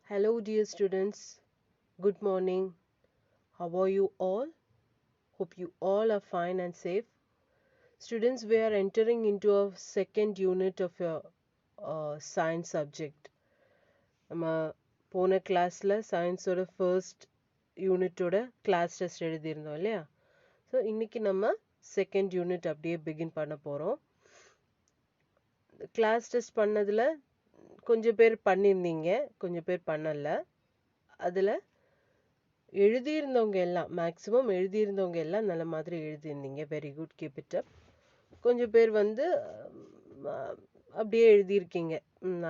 Hello, dear students. Good morning. How are you all? Hope you all are fine and safe. Students, we are entering into a second unit of your science subject. நம்ம போன கிளாஸில் சயின்ஸோட first யூனிட்டோட class test எழுதியிருந்தோம் இல்லையா? So இன்னைக்கு நம்ம second unit அப்படியே begin பண்ண போகிறோம். Class test பண்ணதில் கொஞ்சம் பேர் பண்ணியிருந்தீங்க, கொஞ்சம் பேர் பண்ணலை. அதில் எழுதியிருந்தவங்க எல்லாம் மேக்ஸிமம் எழுதியிருந்தவங்க எல்லாம் நல்ல மாதிரி எழுதியிருந்தீங்க. Very good, keep it up. கொஞ்சம் பேர் வந்து அப்படியே எழுதியிருக்கீங்க.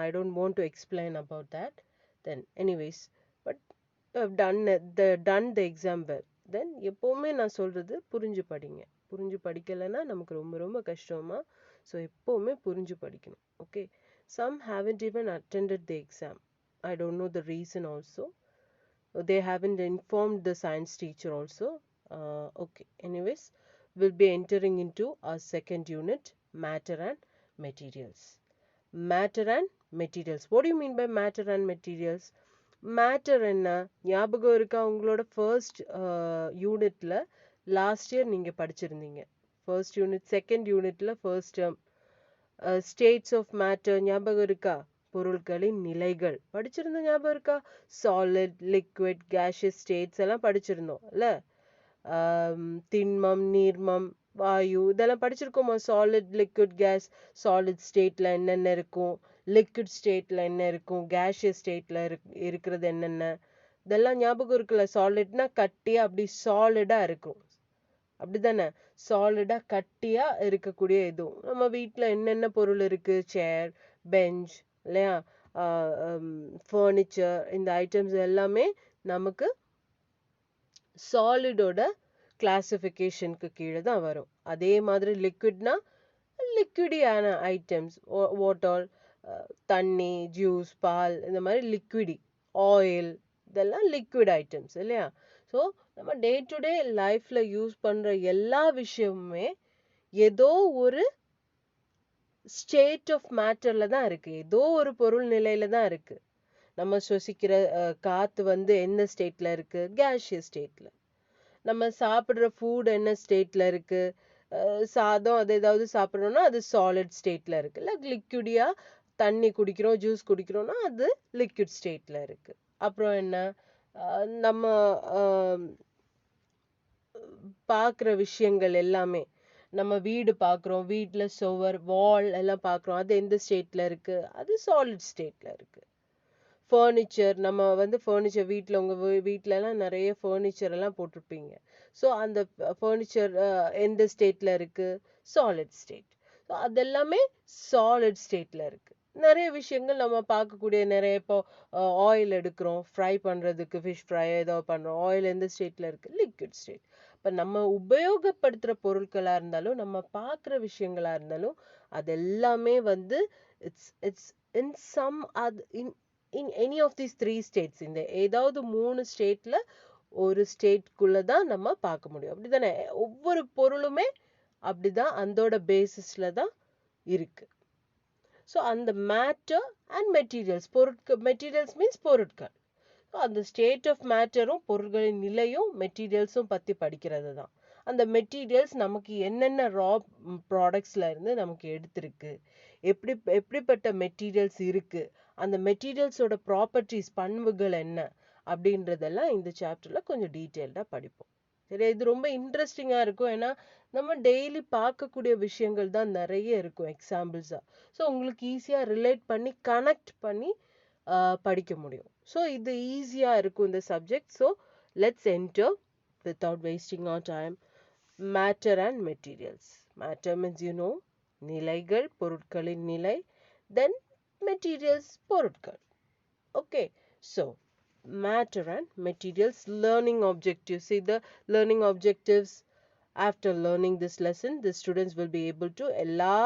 I don't want to explain about that. Then anyways but done the exam well. Then எப்போவுமே நான் சொல்கிறது புரிஞ்சு படிங்க. புரிஞ்சு படிக்கலைன்னா நமக்கு ரொம்ப ரொம்ப கஷ்டமா. ஸோ எப்போவுமே புரிஞ்சு படிக்கணும். Okay, some haven't even attended the exam. I don't know the reason also. They haven't informed the science teacher also. Okay, anyways, we'll be entering into our second unit, matter and materials. Matter and materials. What do you mean by matter and materials? Matter என்ன ஞாபகம் இருக்கா? உங்களோட first யூனிட்ல last year நீங்க படிச்சிருந்தீங்க. First unit second யூனிட்ல first term states of matter ஞாபகம் இருக்கா? பொருட்களின் நிலைகள் படிச்சிருந்த ஞாபகம் இருக்கா? சாலிட், லிக்விட், கேஷியஸ் ஸ்டேட்ஸ் எல்லாம் படிச்சிருந்தோம் இல்ல? திண்மம், நீர்மம், வாயு இதெல்லாம் படிச்சிருக்கோமா? Solid, liquid, gas. சாலிட் ஸ்டேட்ல என்னென்ன இருக்கும், லிக்விட் ஸ்டேட்ல என்ன இருக்கும், கேஷியஸ் ஸ்டேட்ல இருக்கிறது என்னென்ன, இதெல்லாம் ஞாபகம் இருக்குல்ல? சாலிட்னா கட்டியா அப்படி சாலிடா இருக்கும், அப்படிதானே? சாலிடா கட்டியா இருக்கக்கூடிய இதுவும் நம்ம வீட்டில் என்னென்ன பொருள் இருக்கு, சேர், பெஞ்ச் இல்லையா, ஃபர்னிச்சர், இந்த ஐட்டம்ஸ் எல்லாமே நமக்கு சாலிடோட கிளாசிஃபிகேஷனுக்கு கீழே தான் வரும். அதே மாதிரி லிக்விட்னா லிக்விடியான ஐட்டம்ஸ், வாட்டர், தண்ணி, ஜூஸ், பால், இந்த மாதிரி லிக்விடி, ஆயில், இதெல்லாம் லிக்விட் ஐட்டம்ஸ் இல்லையா? ஸோ நம்ம டே டு டே லைஃப்ல யூஸ் பண்ற எல்லா விஷயமுமே ஏதோ ஒரு ஸ்டேட் ஆஃப் மேட்டர்ல தான் இருக்கு, ஏதோ ஒரு பொருள் நிலையில தான் இருக்கு. நம்ம சுவாசிக்கிற காத்து வந்து என்ன ஸ்டேட்ல இருக்கு? கேஷியஸ் ஸ்டேட்ல. நம்ம சாப்பிட்ற ஃபுட் என்ன ஸ்டேட்ல இருக்கு? சாதம் அது ஏதாவது சாப்பிட்றோம்னா அது சாலிட் ஸ்டேட்ல இருக்கு. இல்லை லிக்விடியா தண்ணி குடிக்கிறோம், ஜூஸ் குடிக்கிறோம்னா அது லிக்விட் ஸ்டேட்ல இருக்கு. அப்புறம் என்ன, நம்ம பார்க்குற விஷயங்கள் எல்லாமே, நம்ம வீடு பார்க்குறோம், வீட்டில் சுவர், வால் எல்லாம் பார்க்குறோம், அது எந்த ஸ்டேட்டில் இருக்குது? அது சாலிட் ஸ்டேட்டில் இருக்குது. ஃபர்னிச்சர், நம்ம வந்து ஃபர்னிச்சர் வீட்டில், உங்கள் வீட்டிலலாம் நிறைய ஃபர்னிச்சர் எல்லாம் போட்டிருப்பீங்க. ஸோ அந்த ஃபர்னிச்சர் எந்த ஸ்டேட்டில் இருக்குது? Solid state. ஸோ அதெல்லாமே சாலிட் ஸ்டேட்டில் இருக்குது. நிறைய விஷயங்கள் நம்ம பார்க்கக்கூடிய நிறைய, இப்போ ஆயில் எடுக்கிறோம், ஃப்ரை பண்ணுறதுக்கு, ஃபிஷ் ஃப்ரை ஏதோ பண்ணுறோம், ஆயில் எந்த ஸ்டேட்டில் இருக்குது? Liquid state. இப்போ நம்ம உபயோகப்படுத்துகிற பொருட்களாக இருந்தாலும், நம்ம பார்க்குற விஷயங்களாக இருந்தாலும், அது எல்லாமே வந்து இட்ஸ் இட்ஸ் இன் சம் அது in any of these 3 states. இந்த ஏதாவது 3 ஸ்டேட்ல ஒரு ஸ்டேட்குள்ள தான் நம்ம பார்க்க முடியும், அப்படிதானே? ஒவ்வொரு பொருளுமே அப்படிதான் அதோட பேசிஸ்ல தான் இருக்கு. ஸோ அந்த matter and materials, materials means பொருட்கள். அந்த ஸ்டேட் ஆஃப் மேட்டரும் பொருட்களின் நிலையும் மெட்டீரியல்ஸும் பற்றி படிக்கிறது தான். அந்த மெட்டீரியல்ஸ் நமக்கு என்னென்ன ரா ப்ராடக்ட்ஸ்ல இருந்து நமக்கு எடுத்திருக்கு, எப்படிப்பட்ட மெட்டீரியல்ஸ் இருக்கு, அந்த மெட்டீரியல்ஸோட ப்ராப்பர்ட்டிஸ், பண்புகள் என்ன அப்படின்றதெல்லாம் இந்த சாப்டர்ல கொஞ்சம் டீட்டெயில்டாக படிப்போம். சரி, இது ரொம்ப இன்ட்ரெஸ்டிங்காக இருக்கும். ஏன்னா நம்ம டெய்லி பார்க்கக்கூடிய விஷயங்கள் தான் நிறைய இருக்கும் எக்ஸாம்பிள்ஸாக. ஸோ உங்களுக்கு ஈஸியாக ரிலேட் பண்ணி கனெக்ட் பண்ணி படிக்க முடியும். ஸோ இது ஈஸியாக இருக்கும் இந்த subject. So let's enter without wasting our time. Matter and materials. Matter means நிலைகள், பொருட்களின் நிலை. Then materials, பொருட்கள். Okay, so matter and materials. Learning objectives. See the learning objectives. After learning this lesson, the students will be able to எல்லா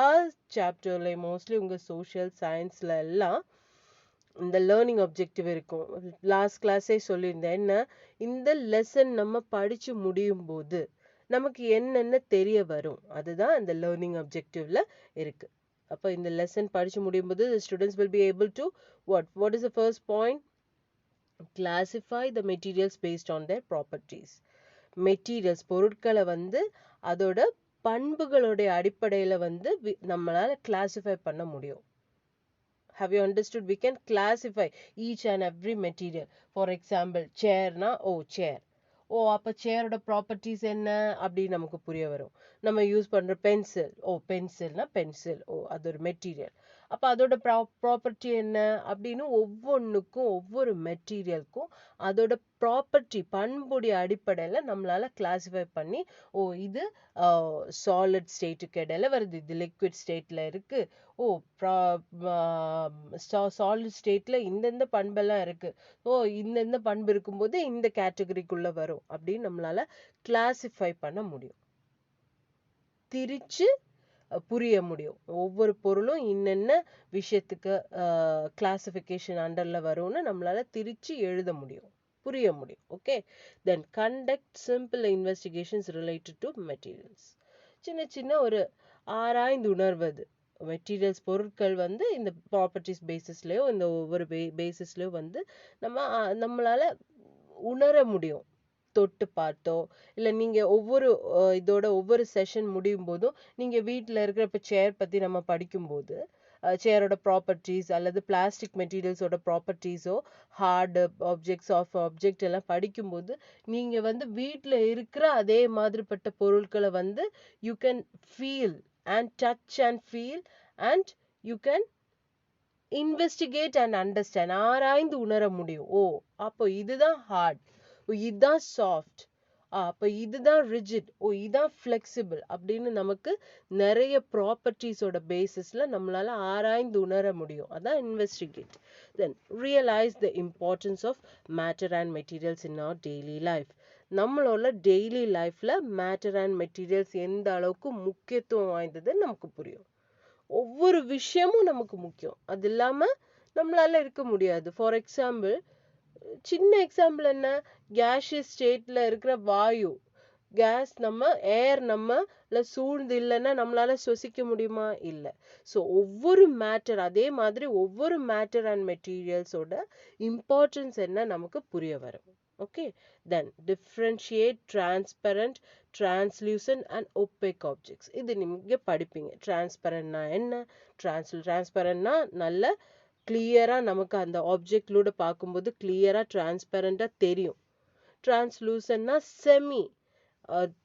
சாப்டர்ல mostly உங்கள் social சயின்ஸில் எல்லாம் இந்த லேர்னிங் ஆப்ஜெக்டிவ் இருக்கும். லாஸ்ட் கிளாஸே சொல்லியிருந்தேன். என்ன, இந்த லெசன் நம்ம படித்து முடியும் போது நமக்கு என்னென்ன தெரிய வரும், அதுதான் இந்த லேர்னிங் ஆப்ஜெக்டிவ்ல இருக்கு. அப்போ இந்த லெசன் படித்து முடியும் போது the students will be able to what is the first point? Classify the materials based on their properties. Materials பொருட்களை வந்து அதோட பண்புகளுடைய அடிப்படையில வந்து நம்மளால classify பண்ண முடியும். Have you understood? We can classify each and every material. For example, chair na, oh chair. ஓ அப்போ சேரோட properties என்ன அப்படின்னு நமக்கு புரிய வரும். நம்ம யூஸ் பண்ணுற பென்சில், ஓ பென்சில்னா பென்சில், ஓ அது ஒரு மெட்டீரியல். அப்போ அதோட ப்ராப்பர்ட்டி என்ன அப்படின்னு ஒவ்வொன்றுக்கும் ஒவ்வொரு மெட்டீரியலுக்கும் அதோட ப்ராப்பர்ட்டி பண்புடைய அடிப்படையில் நம்மளால கிளாஸிஃபை பண்ணி, ஓ இது சாலிட் ஸ்டேட்டுக்கு இடையில வருது, இது லிக்விட் ஸ்டேட்டில் இருக்குது, ஓ சாலிட் ஸ்டேட்டில் இந்தந்த பண்பெல்லாம் இருக்குது, ஓ இந்தந்த பண்பு இருக்கும்போது இந்த கேட்டகரிக்குள்ளே வரும் அப்படின்னு நம்மளால கிளாசிஃபை பண்ண முடியும், திரிச்சு புரிய முடியும். ஒவ்வொரு பொருளும் இன்னென்ன விஷயத்துக்கு கிளாசிஃபிகேஷன் அண்டர்ல வரும்னு நம்மளால திரிச்சு எழுத முடியும், புரிய முடியும். Okay, then conduct simple investigations related to materials. சின்ன சின்ன ஒரு ஆராய்ந்து உணர்வது. மெட்டீரியல்ஸ் பொருட்கள் வந்து இந்த ப்ராப்பர்ட்டிஸ் பேசிஸ்லயோ இந்த ஒவ்வொரு பேசிஸ்லயோ வந்து நம்மளால உணர முடியும், தொட்டு பார்த்தோ இல்லை நீங்கள் ஒவ்வொரு இதோட ஒவ்வொரு செஷன் முடியும் போதும் நீங்கள் வீட்டில் இருக்கிற இப்போ சேர் பற்றி நம்ம படிக்கும்போது சேரோட ப்ராப்பர்ட்டிஸ் அல்லது பிளாஸ்டிக் மெட்டீரியல்ஸோட ப்ராப்பர்ட்டிஸோ ஹார்டு ஆப்ஜெக்ட்ஸ் ஆஃப் ஆப்ஜெக்ட் எல்லாம் படிக்கும்போது நீங்கள் வந்து வீட்டில் இருக்கிற அதே மாதிரிப்பட்ட பொருட்களை வந்து you can feel and touch and feel and you can investigate and understand, ஆராய்ந்து உணர முடியும். ஓ அப்போ இதுதான் ஹார்ட், ஓ இதுதான் சாஃப்ட், அப்போ இதுதான் ரிஜிட், ஓ இதுதான் ஃப்ளெக்சிபிள் அப்படின்னு நமக்கு நிறைய ப்ராப்பர்ட்டிஸோட பேசிஸ்ல நம்மளால ஆராய்ந்து உணர முடியும். அதான் investigate. Then realize the importance of matter and materials in our daily life. நம்மளோட டெய்லி லைஃப்ல மேட்டர் அண்ட் மெட்டீரியல்ஸ் எந்த அளவுக்கு முக்கியத்துவம் வாய்ந்ததுன்னு நமக்கு புரியும். ஒவ்வொரு விஷயமும் நமக்கு முக்கியம், அது இல்லாம நம்மளால இருக்க முடியாது. ஃபார் எக்ஸாம்பிள், சின்ன எக்ஸாம்பிள் என்ன, கேஷியஸ் ஸ்டேட்ல இருக்கிற வாயு, கேஸ் நம்ம ஏர் நம்ம சூழ்ந்து இல்லைன்னா நம்மளால சுவாசிக்க முடியுமா? இல்லை. ஸோ ஒவ்வொரு மேட்டர், அதே மாதிரி ஒவ்வொரு மேட்டர் அண்ட் மெட்டீரியல்ஸோட இம்பார்ட்டன்ஸ் என்ன நமக்கு புரிய வரும். Okay, then differentiate transparent, translucent and opaque objects. இது நீங்க படிப்பீங்க. டிரான்ஸ்பரண்ட்னா என்ன, டிரான்ஸ்பரண்ட்னா நல்ல கிளியராக நமக்கு அந்த ஆப்ஜெக்ட்லோட பார்க்கும்போது கிளியராக டிரான்ஸ்பரண்டாக தெரியும். டிரான்ஸ்லூசன்னா செமி,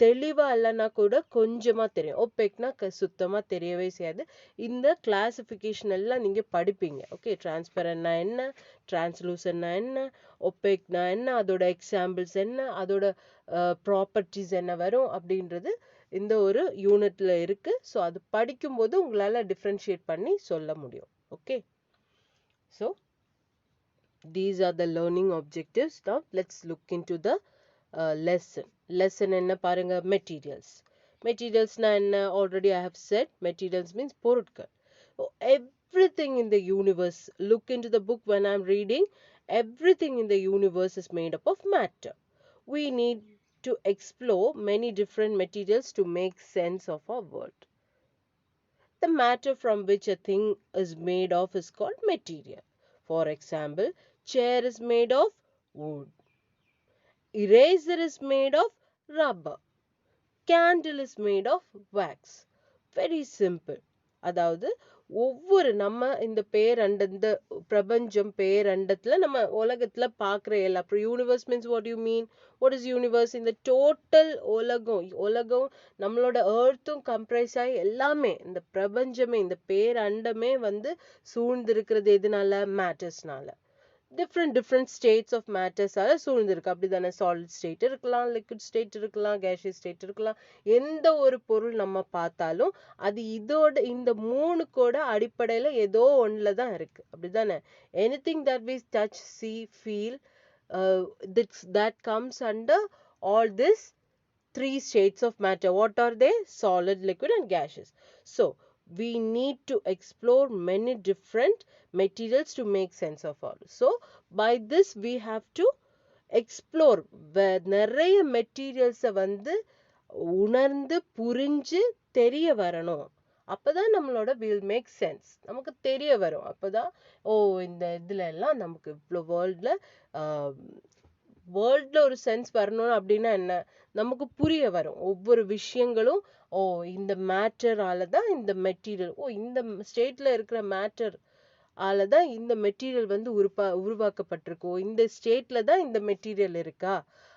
தெளிவாக இல்லைன்னா கூட கொஞ்சமாக தெரியும். ஒப்பேக்னா சுத்தமாக தெரியவே செய்யாது. இந்த கிளாசிஃபிகேஷன் எல்லாம் நீங்கள் படிப்பீங்க. ஓகே, டிரான்ஸ்பரண்ட்னா என்ன, டிரான்ஸ்லூசன்னா என்ன, ஒப்பேக்னா என்ன, அதோட எக்ஸாம்பிள்ஸ் என்ன, அதோட ப்ராப்பர்ட்டிஸ் என்ன வரும் அப்படின்றது இந்த ஒரு யூனிட்ல இருக்கு. ஸோ அது படிக்கும்போது உங்களால் டிஃப்ரென்ஷியேட் பண்ணி சொல்ல முடியும். Okay, so these are the learning objectives. Now let's look into the lesson. என்ன பாருங்க, materials. Materials na enna, already I have said, materials means பொருட்கள். So, everything in the universe, look into the book when I'm reading, everything in the universe is made up of matter. We need to explore many different materials to make sense of our world. The matter from which a thing is made of is called material. For example, chair is made of wood. Eraser is made of rubber. Candle is made of wax. Very simple. அதாவது ஒவ்வொரு நம்ம இந்த பேரண்ட, இந்த பிரபஞ்சம் பேரண்டத்துல நம்ம உலகத்துல பார்க்குற எல்லா, universe means what you mean, what is universe? இந்த டோட்டல் உலகம் நம்மளோட ஏர்த்தும் கம்ப்ரைஸ் ஆகி எல்லாமே, இந்த பிரபஞ்சமே, இந்த பேரண்டமே வந்து சூழ்ந்திருக்கிறது எதனால? மேட்டர்ஸ்னால. டிஃப்ரெண்ட் ஸ்டேட்ஸ் ஆஃப் மேட்டர்ஸால சூழ்ந்திருக்கு. அப்படிதானே? சாலிட் ஸ்டேட் இருக்கலாம், லிக்விட் ஸ்டேட் இருக்கலாம், கேஷியஸ் ஸ்டேட் இருக்கலாம். எந்த ஒரு பொருள் நம்ம பார்த்தாலும் அது இதோட இந்த மூணுக்கோட அடிப்படையில ஏதோ ஒண்ணுல தான் இருக்கு. அப்படிதானே? Anything that we touch, see, feel, that comes under all this three states of matter. What are they? Solid, liquid and gaseous. So we need to explore many different materials to make sense of all. So by this we have to explore நிறைய மெட்டீரியல்ஸை வந்து உணர்ந்து புரிஞ்சு தெரிய வரணும். அப்பதான் நம்மளோட will make sense, நமக்கு தெரிய வரும். அப்பதான் ஓ இந்த இதுல எல்லாம் நமக்கு இவ்வளவு வேர்ல்ட்ல ஒரு சென்ஸ் வரணும் அப்படின்னா என்ன, நமக்கு புரிய வரும் ஒவ்வொரு விஷயங்களும். ஓ இந்த மேட்டரால தான் இந்த மெட்டீரியல், ஓ இந்த ஸ்டேட்ல இருக்கிற மேட்டர் ஆலதான் இந்த மெட்டீரியல் வந்து உருவாக்கப்பட்டிருக்கோ, இந்த ஸ்டேட்ல தான் இந்த மெட்டீரியல் இருக்கா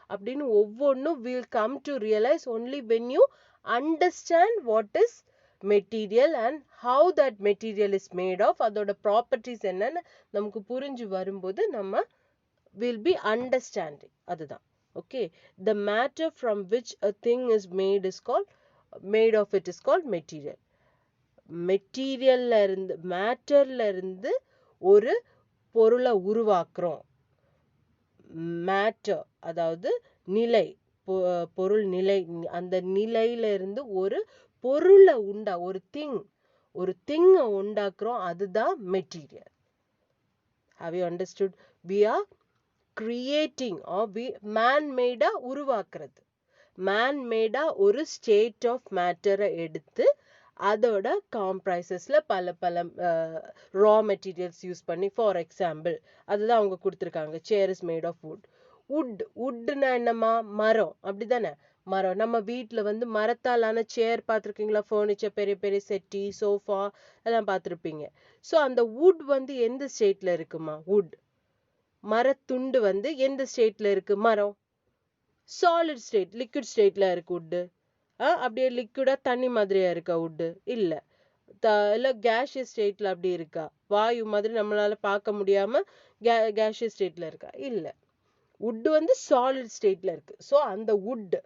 அப்படின்னு ஒவ்வொன்றும் will come to realize only when you understand what is material and how that material is made of, அதோட ப்ராப்பர்ட்டிஸ் என்னன்னு நமக்கு புரிஞ்சு வரும்போது நம்ம will be understanding. அதுதான். Okay, the matter from which a thing is made of it is called material. மெட்டீரியல்ல இருந்து, மேட்டர்ல இருந்து ஒரு பொருளை உருவாக்குறோம். மேட்டர் அதாவது நிலை, பொருள் நிலை, அந்த நிலையில இருந்து ஒரு பொருளை ஒரு திங்கை உண்டாக்குறோம். அதுதான் material. Have you understood? We are creating or man-made உருவாக்குறது. Man-made ஒரு state of matter-ஐ எடுத்து அதோட காம்ப்ரைசஸ்ல பல ரா மெட்டீரியல்ஸ் யூஸ் பண்ணி, ஃபார் எக்ஸாம்பிள் அதுதான் அவங்க கொடுத்துருக்காங்க, சேர் இஸ் மேட் ஆஃப் வுட்னா என்னம்மா, மரம். அப்படிதானே, மரம். நம்ம வீட்டுல வந்து மரத்தாலான சேர் பார்த்துருக்கீங்களா? ஃபர்னிச்சர், பெரிய பெரிய செட்டி, சோஃபா எல்லாம் பார்த்துருப்பீங்க. ஸோ அந்த வுட் வந்து எந்த ஸ்டேட்ல இருக்குமா? மரத்துண்டு வந்து எந்த ஸ்டேட்ல இருக்கு? மரம் சாலிட் ஸ்டேட், லிக்விட் ஸ்டேட்ல இருக்கு வுட்டு. அப்படியே லிக்விடா தண்ணி மாதிரியா இருக்கா வுட்டு? இல்ல. இல்ல கேஷியஸ் ஸ்டேட்ல அப்படி இருக்கா? வாயு மாதிரி நம்மளால பார்க்க முடியாம கேஷியஸ் ஸ்டேட்ல இருக்கா? இல்ல. வுட் வந்து சாலிட் ஸ்டேட்ல இருக்கு. ஸோ அந்த வுட்,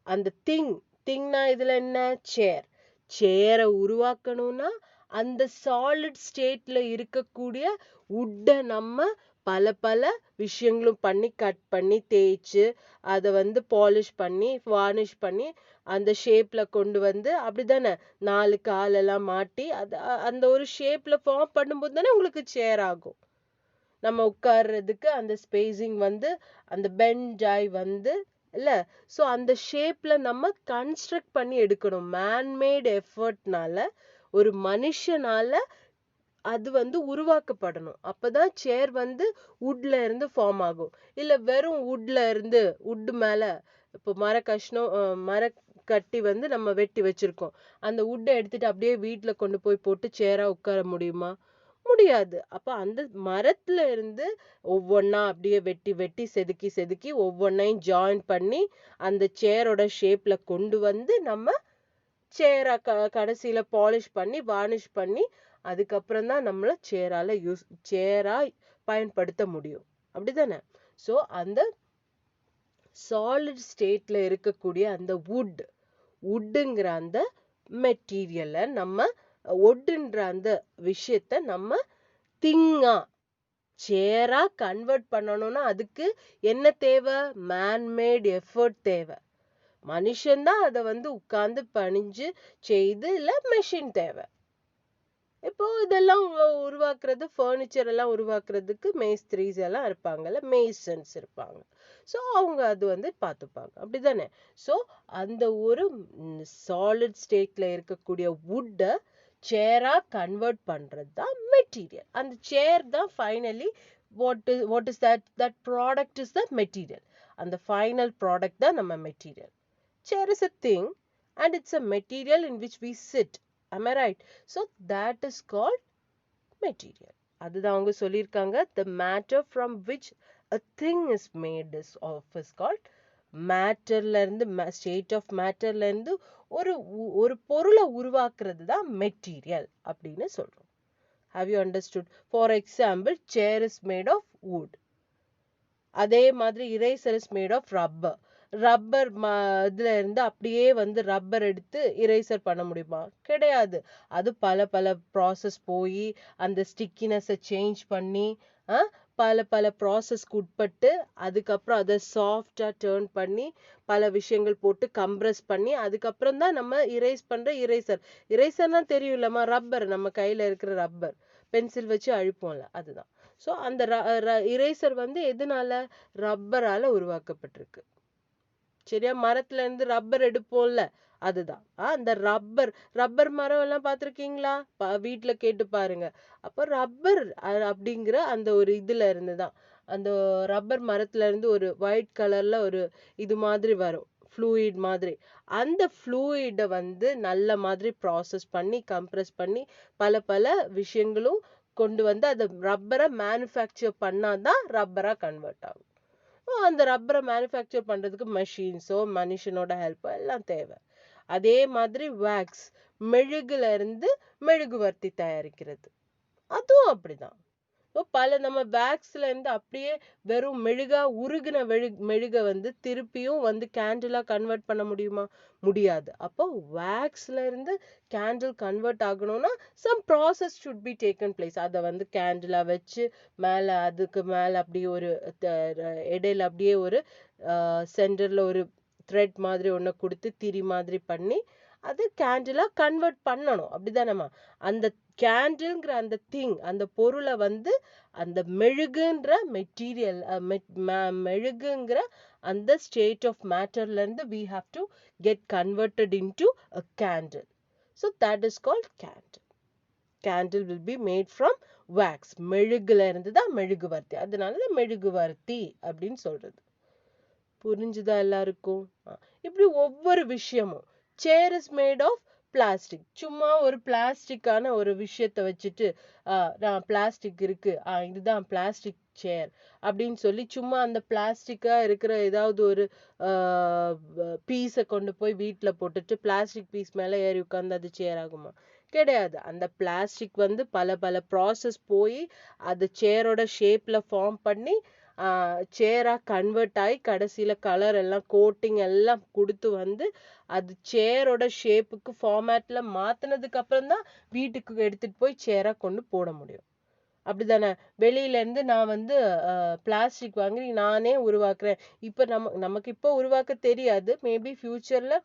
அந்த திங்னா இதுல என்ன? சேரை உருவாக்கணும்னா அந்த சாலிட் ஸ்டேட்ல இருக்கக்கூடிய வுட்டை நம்ம பல விஷயங்களும் பண்ணி, கட் பண்ணி, தேய்ச்சு, அதை வந்து பாலிஷ் பண்ணி, வார்னிஷ் பண்ணி, அந்த ஷேப்ல கொண்டு வந்து, அப்படிதானே 4 காலெல்லாம் மாட்டி அந்த ஒரு ஷேப்ல ஃபார்ம் பண்ணும்போது தானே உங்களுக்கு சேர் ஆகும். நம்ம உட்கார்றதுக்கு அந்த ஸ்பேசிங் வந்து அந்த பெண்ட் ஆய் வந்து இல்ல. ஸோ அந்த ஷேப்ல நம்ம கன்ஸ்ட்ரக்ட் பண்ணி எடுக்கணும். மேன்மேட் எஃபர்ட்னால, ஒரு மனுஷனால அது வந்து உருவாக்கப்படணும். அப்பதான் சேர் வந்து வுட்ல இருந்து ஃபார்ம் ஆகும். இல்ல வெறும் வுட் மேல இப்போ மர கட்டி வந்து நம்ம வெட்டி வச்சிருக்கோம். அந்த வுட்டை எடுத்துட்டு அப்படியே வீட்டுல கொண்டு போய் போட்டு சேரா உட்கார முடியுமா? முடியாது. அப்ப அந்த மரத்துல இருந்து ஒவ்வொன்னா அப்படியே வெட்டி செதுக்கி ஒவ்வொன்னையும் ஜாயின் பண்ணி அந்த சேரோட ஷேப்ல கொண்டு வந்து நம்ம சேரா கடைசியில பாலிஷ் பண்ணி, வார்னிஷ் பண்ணி, அதுக்கப்புறம் தான் நம்மள சேரா பயன்படுத்த முடியும். அப்படிதானே? ஸோ அந்த சாலிட் ஸ்டேட்ல இருக்கக்கூடிய அந்த வுட்டுங்கிற அந்த மெட்டீரியலை நம்ம, வுட்ன்ற அந்த விஷயத்த நம்ம திங்கா, சேரா கன்வெர்ட் பண்ணணும்னா அதுக்கு என்ன தேவை? மேன்மேட் எஃபர்ட் தேவை. மனுஷன்தான் அதை வந்து உட்கார்ந்து பணிஞ்சு செய்து, இல்ல மெஷின் தேவை. இப்போ இதெல்லாம் உருவாக்குறது, ஃபர்னிச்சர் எல்லாம் உருவாக்குறதுக்கு மேஸ்திரிஸ் எல்லாம் இருப்பாங்கல்ல, மேசன்ஸ் இருப்பாங்க. ஸோ அவங்க அது வந்து பார்த்துப்பாங்க. அப்படிதானே? ஸோ அந்த ஒரு சாலிட் ஸ்டேட்ல இருக்கக்கூடிய வுட்டை சேரா கன்வெர்ட் பண்றது தான் மெட்டீரியல். அந்த சேர் தான் finally what is that product is the material. அந்த ஃபைனல் ப்ராடக்ட் தான் நம்ம material. Chair is a thing and it's a material in which we sit. Am I right? So that is called material. அதுதான் அவங்க சொல்லியிருக்காங்க, the matter from which a thing is made is called மேட்டர்ல இருந்து, state of மேட்டர்ல இருந்து ஒரு பொருளை உருவாக்குறது தான் material அப்படின்னு சொல்றோம். Have you understood? For example, chair is made of wood. அதே மாதிரி eraser is made of rubber. Rubber இதுல இருந்து அப்படியே வந்து ரப்பர் எடுத்து இரேசர் பண்ண முடியுமா? கிடையாது. அது பல ப்ராசஸ் போய் அந்த ஸ்டிக்கினஸை சேஞ்ச் பண்ணி பல ப்ராசஸ்க்கு உட்பட்டு அதுக்கப்புறம் அதை சாஃப்டா டேர்ன் பண்ணி பல விஷயங்கள் போட்டு கம்ப்ரஸ் பண்ணி அதுக்கப்புறம் தான் நம்ம இரேஸ் பண்ற இரேசர்னா தெரியும் இல்லம்மா, ரப்பர், நம்ம கையில இருக்கிற ரப்பர், பென்சில் வச்சு அழிப்போம்ல, அதுதான். ஸோ அந்த இரேசர் வந்து எதனால? ரப்பரால உருவாக்கப்பட்டிருக்கு. சரியா? மரத்துல இருந்து ரப்பர் எடுப்போம்ல, அதுதான். அந்த ரப்பர் மரம் எல்லாம் பார்த்திருக்கீங்களா? வீட்ல கேட்டு பாருங்க. அப்ப ரப்பர் அப்படிங்கிற அந்த ஒரு இதுல இருந்துதான், அந்த ரப்பர் மரத்துல இருந்து ஒரு ஒயிட் கலர்ல ஒரு இது மாதிரி வரும், ஃப்ளூயிட் மாதிரி. அந்த ஃப்ளூயிட வந்து நல்ல மாதிரி ப்ராசஸ் பண்ணி கம்ப்ரஸ் பண்ணி பல பல விஷயங்களும் கொண்டு வந்து அந்த ரப்பரை மேனுஃபேக்சர் பண்ணாதான் ரப்பரா கன்வெர்ட் ஆகும். அந்த ரப்பரை மேனுஃபேக்சர் பண்றதுக்கு மெஷின்ஸோ மனுஷனோட ஹெல்ப்போ எல்லாம் தேவை. அதே மாதிரி வேக்ஸ், மெழுகுல இருந்து மெழுகுவர்த்தி தயாரிக்கிறது, அதுவும் அப்படிதான். பல நம்ம வேக்ஸ்ல இருந்து அப்படியே வெறும் மெழுகா உருகுன மெழுக வந்து திருப்பியும் வந்து கேண்டிலா கன்வெர்ட் பண்ண முடியுமா? முடியாது. அப்போ வேக்ஸ்ல இருந்து கேண்டில் கன்வெர்ட் ஆகணும்னா some process should be taken place. அதை வந்து கேண்டிலா வச்சு மேல அதுக்கு மேல அப்படியே ஒரு இடையில அப்படியே ஒரு சென்டர்ல ஒரு த்ரெட் மாதிரி ஒண்ணு கொடுத்து திரி மாதிரி பண்ணி அது கேண்டிலா கன்வெர்ட் பண்ணணும். அப்படிதானேம்மா? அந்த கேண்டில்ங்கிற அந்த திங், அந்த பொருளை வந்து அந்த மெழுகுன்ற மெட்டீரியல், மெழுகுங்கிற அந்த ஸ்டேட் ஆஃப் மேட்டர்ல இருந்து we have to get converted into a candle. So that is called candle. Candle will be made from wax. மெழுகுல இருந்து தான் மெழுகுவர்த்தி, அதனால மெழுகுவர்த்தி அப்படின்னு சொல்றது. புரிஞ்சுதா எல்லாருக்கும்? இப்படி ஒவ்வொரு விஷயமும். Chair is made of plastic. சும்மா ஒரு பிளாஸ்டிக்கான ஒரு விஷயத்தை வச்சுட்டு நான் பிளாஸ்டிக் இருக்கு, இதுதான் பிளாஸ்டிக் சேர் அப்படின்னு சொல்லி சும்மா அந்த பிளாஸ்டிக்கா இருக்கிற ஏதாவது ஒரு பீஸை கொண்டு போய் வீட்டில் போட்டுட்டு பிளாஸ்டிக் பீஸ் மேலே ஏறி உட்காந்து அது சேர் ஆகுமா? கிடையாது. அந்த பிளாஸ்டிக் வந்து பல பல ப்ராசஸ் போய் அது சேரோட ஷேப்ல ஃபார்ம் பண்ணி சேரா கன்வெர்ட் ஆகி கடைசியில கலர் எல்லாம் கோட்டிங் எல்லாம் கொடுத்து வந்து அது சேரோட ஷேப்புக்கு ஃபார்மேட்ல மாத்தினதுக்கு அப்புறம் தான் வீட்டுக்கு எடுத்துட்டு போய் சேரா கொண்டு போட முடியும். அப்படிதானே? வெளியில இருந்து நான் வந்து பிளாஸ்டிக் வாங்கி நானே உருவாக்குறேன். இப்ப நமக்கு இப்போ உருவாக்க தெரியாது. மேபி ஃபியூச்சர்ல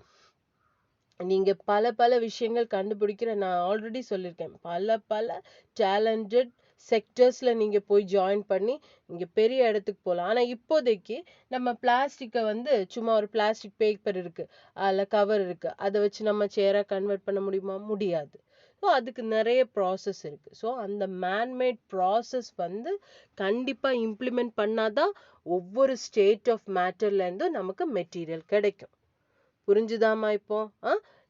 நீங்க பல பல விஷயங்கள் கண்டுபிடிக்கிற, நான் ஆல்ரெடி சொல்லியிருக்கேன், பல பல டேலண்டட் செக்டர்ஸ்ல நீங்க போய் ஜாயின் பண்ணி நீங்க பெரிய இடத்துக்கு போகலாம். ஆனா இப்போதைக்கு நம்ம பிளாஸ்டிக்கை வந்து சும்மா ஒரு பிளாஸ்டிக் பேப்பர் இருக்கு, அதில் கவர் இருக்கு, அதை வச்சு நம்ம சேரா கன்வெர்ட் பண்ண முடியுமா? முடியாது. ஸோ அதுக்கு நிறைய ப்ராசஸ் இருக்கு. ஸோ அந்த மேன்மேட் ப்ராசஸ் வந்து கண்டிப்பா இம்ப்ளிமெண்ட் பண்ணாதான் ஒவ்வொரு ஸ்டேட் ஆஃப் மேட்டர்ல இருந்தும் நமக்கு மெட்டீரியல் கிடைக்கும். புரிஞ்சுதாமா? இப்போ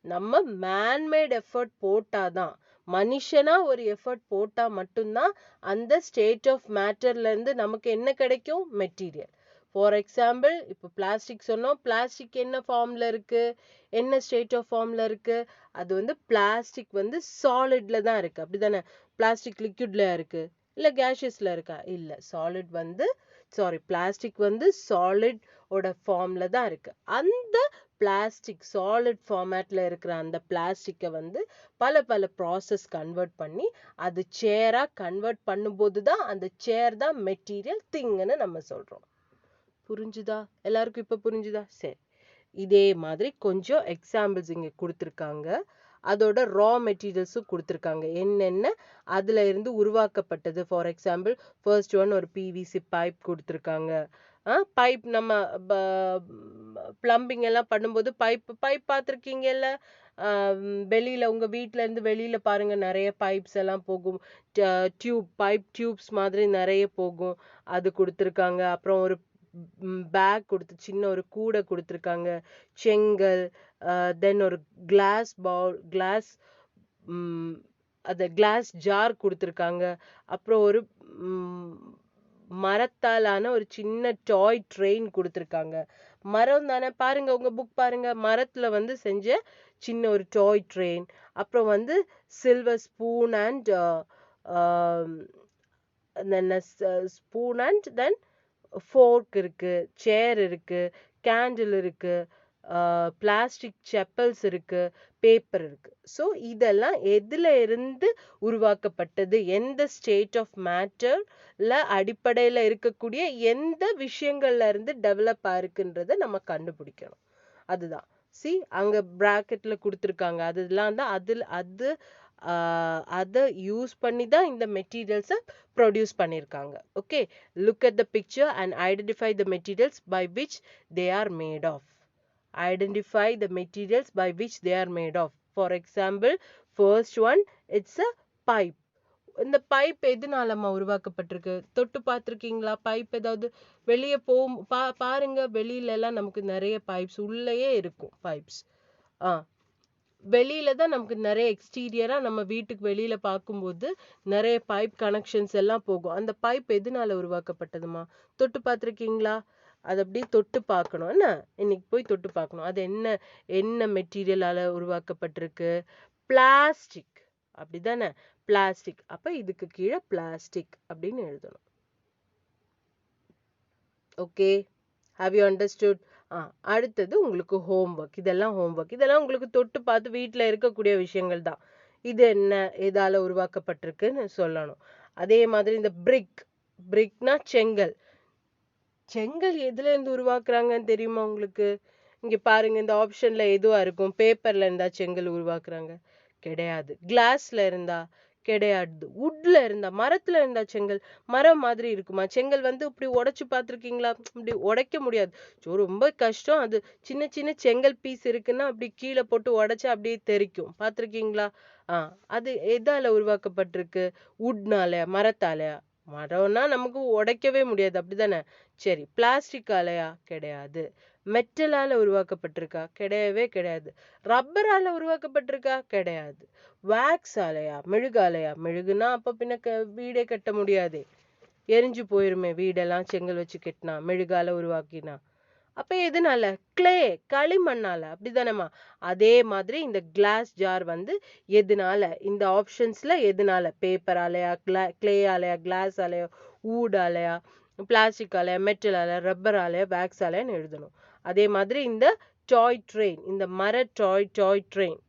நம்ம மேன்மேட் எஃபர்ட் போட்டாதான், மனுஷனா ஒரு எஃபர்ட் போட்டா மட்டும்தான் அந்த ஸ்டேட் ஆஃப் மேட்டர்ல இருந்து நமக்கு என்ன கிடைக்கும்? மெட்டீரியல். ஃபார் எக்ஸாம்பிள், இப்போ பிளாஸ்டிக் சொன்னோம். பிளாஸ்டிக் என்ன ஃபார்ம்ல இருக்கு, என்ன ஸ்டேட் ஆஃப் ஃபார்ம்ல இருக்கு? அது வந்து பிளாஸ்டிக் வந்து சாலிட்ல தான் இருக்கு, அப்படிதானே? பிளாஸ்டிக் லிக்விட்ல இருக்கு இல்ல கேஷியஸ்ல இருக்கா? இல்ல, சாலிட் வந்து பிளாஸ்டிக் வந்து சாலிட் ஓட ஃபார்ம்ல தான் இருக்கு. அந்த பிளாஸ்டிக் சாலிட் ஃபார்மேட்ல இருக்கிற அந்த பிளாஸ்டிக்கை வந்து பல பல ப்ராசஸ் கன்வெர்ட் பண்ணி அது சேரா கன்வெர்ட் பண்ணும்போது தான் அந்த சேர் தான் மெட்டீரியல் திங்னு நம்ம சொல்றோம். புரிஞ்சுதா எல்லாருக்கும்? இப்ப புரிஞ்சுதா? சரி, இதே மாதிரி கொஞ்சம் எக்ஸாம்பிள்ஸ் இங்க கொடுத்துருக்காங்க. அதோட ரா மெட்டீரியல்ஸும் கொடுத்துருக்காங்க, என்னென்ன அதுல இருந்து உருவாக்கப்பட்டது. ஃபார் எக்ஸாம்பிள், ஃபர்ஸ்ட் ஒன் ஒரு பிவிசி பைப் கொடுத்துருக்காங்க. பைப் நம்ம பிளம்பிங் எல்லாம் பண்ணும்போது பைப் பார்த்துருக்கீங்கல்ல? வெளியில உங்க வீட்ல இருந்து வெளியில பாருங்க, நிறைய பைப்ஸ் எல்லாம் போகும். பைப் டியூப்ஸ் மாதிரி நிறைய போகும், அது கொடுத்துருக்காங்க. அப்புறம் ஒரு பேக் சின்ன ஒரு கூடை கொடுத்துருக்காங்க, செங்கல், தென் ஒரு கிளாஸ் கிளாஸ் ஜார் கொடுத்துருக்காங்க. அப்புறம் ஒரு மரத்தாலான ஒரு சின்ன டாய் ட்ரெயின் கொடுத்துருக்காங்க. மரம் தானே? பாருங்க, உங்க புக் பாருங்க, மரத்துல வந்து செஞ்ச சின்ன ஒரு டாய் ட்ரெயின். அப்புறம் வந்து silver spoon and then fork இருக்கு, சேர் இருக்கு, கேண்டில் இருக்கு, பிளாஸ்டிக் செப்பல்ஸ் இருக்கு, பேப்பர் இருக்கு. ஸோ இதெல்லாம் எதுல இருந்து உருவாக்கப்பட்டது, எந்த ஸ்டேட் ஆஃப் மேட்டர்ல அடிப்படையில இருக்கக்கூடிய எந்த விஷயங்கள்ல இருந்து டெவலப் ஆயிருக்குன்றத நம்ம கண்டுபிடிக்கணும். அதுதான். அங்க பிராக்கெட்ல கொடுத்துருக்காங்க, அதெல்லாம் தான் அதை யூஸ் பண்ணி தான் இந்த மெட்டீரியல்ஸை ப்ரொடியூஸ் பண்ணியிருக்காங்க. Okay, look at the picture and identify the materials by which they are made of. Identify the materials by which they are made of. For example, first one, it's a pipe. இந்த pipe எதுனாலம்மா உருவாக்கப்பட்டிருக்கு? தொட்டு பார்த்திருக்கீங்களா? Pipe ஏதாவது வெளியே பாருங்க, வெளியில எல்லாம் நமக்கு நிறைய பைப்ஸ் உள்ளேயே இருக்கும். பைப்ஸ் வெளியில தான் நமக்கு நிறைய எக்ஸ்டீரியரா நம்ம வீட்டுக்கு வெளியில பார்க்கும்போது நிறைய பைப் கனெக்ஷன்ஸ் எல்லாம் போகும். அந்த பைப் எதுனால உருவாக்கப்பட்டதுமா? தொட்டு பார்த்திருக்கீங்களா? அது அப்படியே தொட்டு பார்க்கணும். என்ன, இன்னைக்கு போய் தொட்டு பார்க்கணும். அது என்ன என்ன மெட்டீரியலால உருவாக்கப்பட்டிருக்கு? பிளாஸ்டிக். அப்படிதானே? பிளாஸ்டிக். அப்ப இதுக்கு கீழே பிளாஸ்டிக் அப்படின்னு எழுதணும். Okay, have you understood? அடுத்தது உங்களுக்கு ஹோம்ஒர்க். இதெல்லாம் ஹோம்ஒர்க். இதெல்லாம் உங்களுக்கு தொட்டு பார்த்து வீட்டில் இருக்கக்கூடிய விஷயங்கள் தான். இது என்ன, எதால உருவாக்கப்பட்டிருக்குன்னு சொல்லணும். அதே மாதிரி இந்த பிரிக்னா செங்கல். செங்கல் எதுல இருந்து உருவாக்குறாங்கன்னு தெரியுமா உங்களுக்கு? இங்க பாருங்க, இந்த ஆப்ஷன்ல எதுவா இருக்கும்? பேப்பர்ல இருந்தா செங்கல் உருவாக்குறாங்க? கிடையாது. கிளாஸ்ல இருந்தா? கிடையாது. வுட்ல இருந்தா, மரத்துல இருந்தா செங்கல். மரம் மாதிரி இருக்குமா? செங்கல் வந்து இப்படி உடைச்சு பார்த்திருக்கீங்களா? இப்படி உடைக்க முடியாது. ரொம்ப கஷ்டம். அது சின்ன சின்ன செங்கல் பீஸ் இருக்குன்னா அப்படி கீழே போட்டு உடைச்சா அப்படியே தெறிக்கும். பார்த்திருக்கீங்களா? அது எதால உருவாக்கப்பட்டிருக்கு? வுட்னாலயா, மரத்தாலயா? மரம்னா நமக்கு உடைக்கவே முடியாது, அப்படிதானே? சரி, பிளாஸ்டிக்காலயா? கிடையாது. மெட்டலால உருவாக்கப்பட்டிருக்கா? கிடையவே கிடையாது. ரப்பரால உருவாக்கப்பட்டிருக்கா? கிடையாது. வேக்ஸ் ஆலையா, மெழுகாலையா? மெழுகுனா அப்ப பின்ன வீடே கட்ட முடியாதே, எரிஞ்சு போயிருமே வீடெல்லாம் செங்கல் வச்சு கட்டினா, மெழுகால உருவாக்கினா. அப்ப எதுனால? கிளே, களிமண்ணால. அப்படிதானேமா? அதே மாதிரி இந்த கிளாஸ் ஜார் வந்து எதுனால? இந்த ஆப்ஷன்ஸ்ல எதுனால? பேப்பர் ஆலையா, கிளே ஆலையா, கிளாஸ் ஆலையா, வூட் ஆலையா, பிளாஸ்டிக் ஆலையா, மெட்டல் ஆலையா, ரப்பர் ஆலையா, வேக்ஸ் ஆலையான்னு எழுதணும். அதே மாதிரி இந்த டாய் ட்ரெயின், இந்த மர toy train,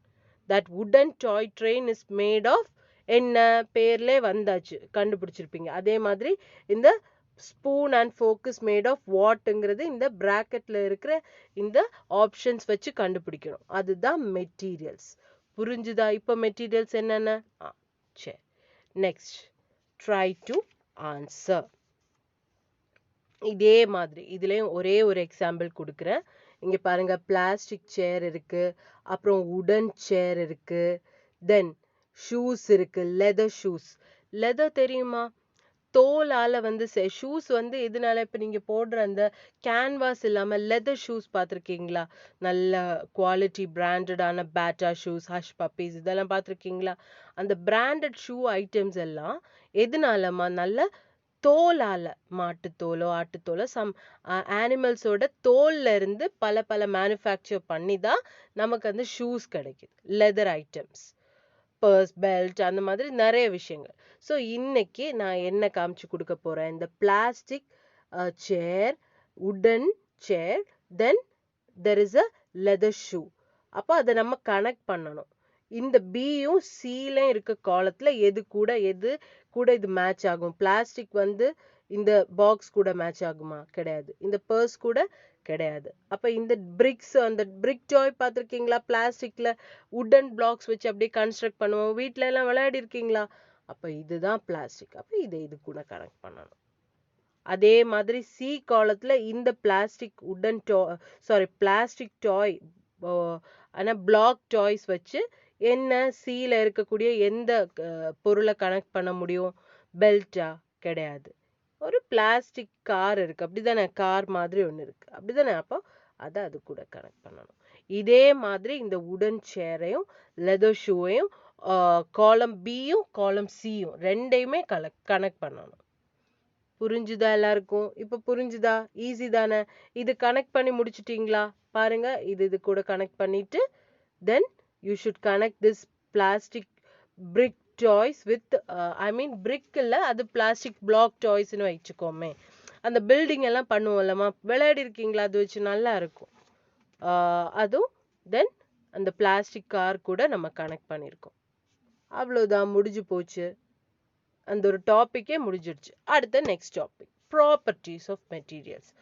that wooden toy train is made of, என்ன பேர்லே வந்தாச்சு, கண்டுபிடிச்சிருப்பீங்க. அதே மாதிரி இந்த spoon and forks made of வாட்ங்கிறது இந்த பிராக்கெட்ல இருக்கிற இந்த ஆப்ஷன்ஸ் வச்சு கண்டுபிடிக்கணும். அதுதான் மெட்டீரியல்ஸ். புரிஞ்சுதா? இப்போ மெட்டீரியல்ஸ் என்னென்ன? சரி, நெக்ஸ்ட் ட்ரை டு ஆன்சர். இதே மாதிரி இதுலயும் ஒரே ஒரு எக்ஸாம்பிள் கொடுக்குறேன். இங்க பாருங்க, பிளாஸ்டிக் சேர் இருக்கு, அப்புறம் உடன் சேர் இருக்கு, தென் ஷூஸ் இருக்கு, லெதர் ஷூஸ். லெதர் தெரியுமா? தோலால வந்து ஷூஸ் வந்து எதனால? இப்ப நீங்க போடுற அந்த கேன்வாஸ் இல்லாம லெதர் ஷூஸ் பார்த்திருக்கீங்களா? நல்ல குவாலிட்டி பிராண்டடான பேட்டா ஷூஸ், ஹஷ் பப்பீஸ், இதெல்லாம் பார்த்திருக்கீங்களா? அந்த பிராண்டட் ஷூ ஐட்டம்ஸ் எல்லாம் எதனாலமா? நல்ல தோலால, மாட்டுத்தோலோ ஆட்டுத்தோலோ சம் ஆனிமல்ஸோட தோல்ல இருந்து பல பல மேனுஃபேக்சர் பண்ணி தான் நமக்கு அந்த ஷூஸ் கிடைக்குது. லெதர் ஐட்டம்ஸ், பர்ஸ், பெல்ட், அந்த மாதிரி நிறைய விஷயங்கள். ஸோ இன்னைக்கு நான் என்ன காமிச்சு கொடுக்க போறேன்? இந்த plastic chair, wooden chair, then there is a leather shoe. அப்போ அதை நம்ம கனெக்ட் பண்ணணும். இந்த பியும் சிலையும் இருக்க காலத்துல எது கூட இது மேட்ச் ஆகும்? பிளாஸ்டிக் வந்து இந்த பாக்ஸ் கூட மேட்ச் ஆகுமா? கிடையாது. இந்த பர்ஸ் கூட கிடையாது. அப்ப இந்த பிரிக்ஸ், அந்த பிரிக் டாய் பார்த்திருக்கீங்களா? பிளாஸ்டிக்ல உடன் பிளாக்ஸ் வச்சு அப்படியே கன்ஸ்ட்ரக்ட் பண்ணுவோம். வீட்ல எல்லாம் விளையாடி இருக்கீங்களா? அப்ப இதுதான் பிளாஸ்டிக். அப்ப இது கூட கனெக்ட் பண்ணணும். அதே மாதிரி சி காலத்துல இந்த பிளாஸ்டிக் உடன் பிளாஸ்டிக் டாய், ஆனா பிளாக் டாய்ஸ் வச்சு என்ன சீல இருக்கக்கூடிய எந்த பொருளை கனெக்ட் பண்ண முடியும்? பெல்ட்டா? கிடையாது. ஒரு பிளாஸ்டிக் கார் இருக்கு, அப்படிதானே? கார் மாதிரி ஒண்ணு இருக்கு, அப்படிதானே? அப்போ அது கூட கனெக்ட் பண்ணணும். இதே மாதிரி இந்த உடன் சேரையும் லெதர் ஷூவையும் காலம் பியும் காலம் சியும் ரெண்டையுமே கனெக்ட் பண்ணணும். புரிஞ்சுதா எல்லாருக்கும்? இப்ப புரிஞ்சுதா? ஈஸி தானே? இது கனெக்ட் பண்ணி முடிச்சிட்டீங்களா? பாருங்க, இது கூட கனெக்ட் பண்ணிட்டு தென் you should connect this plastic brick toys with brick இல்ல, அது plastic block toys னு வச்சுக்கோமே. அந்த பில்டிங் எல்லாம் பண்ணுவோம்லமா, விளையாடி இருக்கீங்களா? அது வச்சு நல்லா இருக்கும். அதுவும் தென் அந்த பிளாஸ்டிக் கார் கூட நம்ம கனெக்ட் பண்ணியிருக்கோம். அவ்வளவுதான், முடிஞ்சு போச்சு. அந்த ஒரு டாபிக்கே முடிஞ்சிடுச்சு. அடுத்த next topic, properties of materials.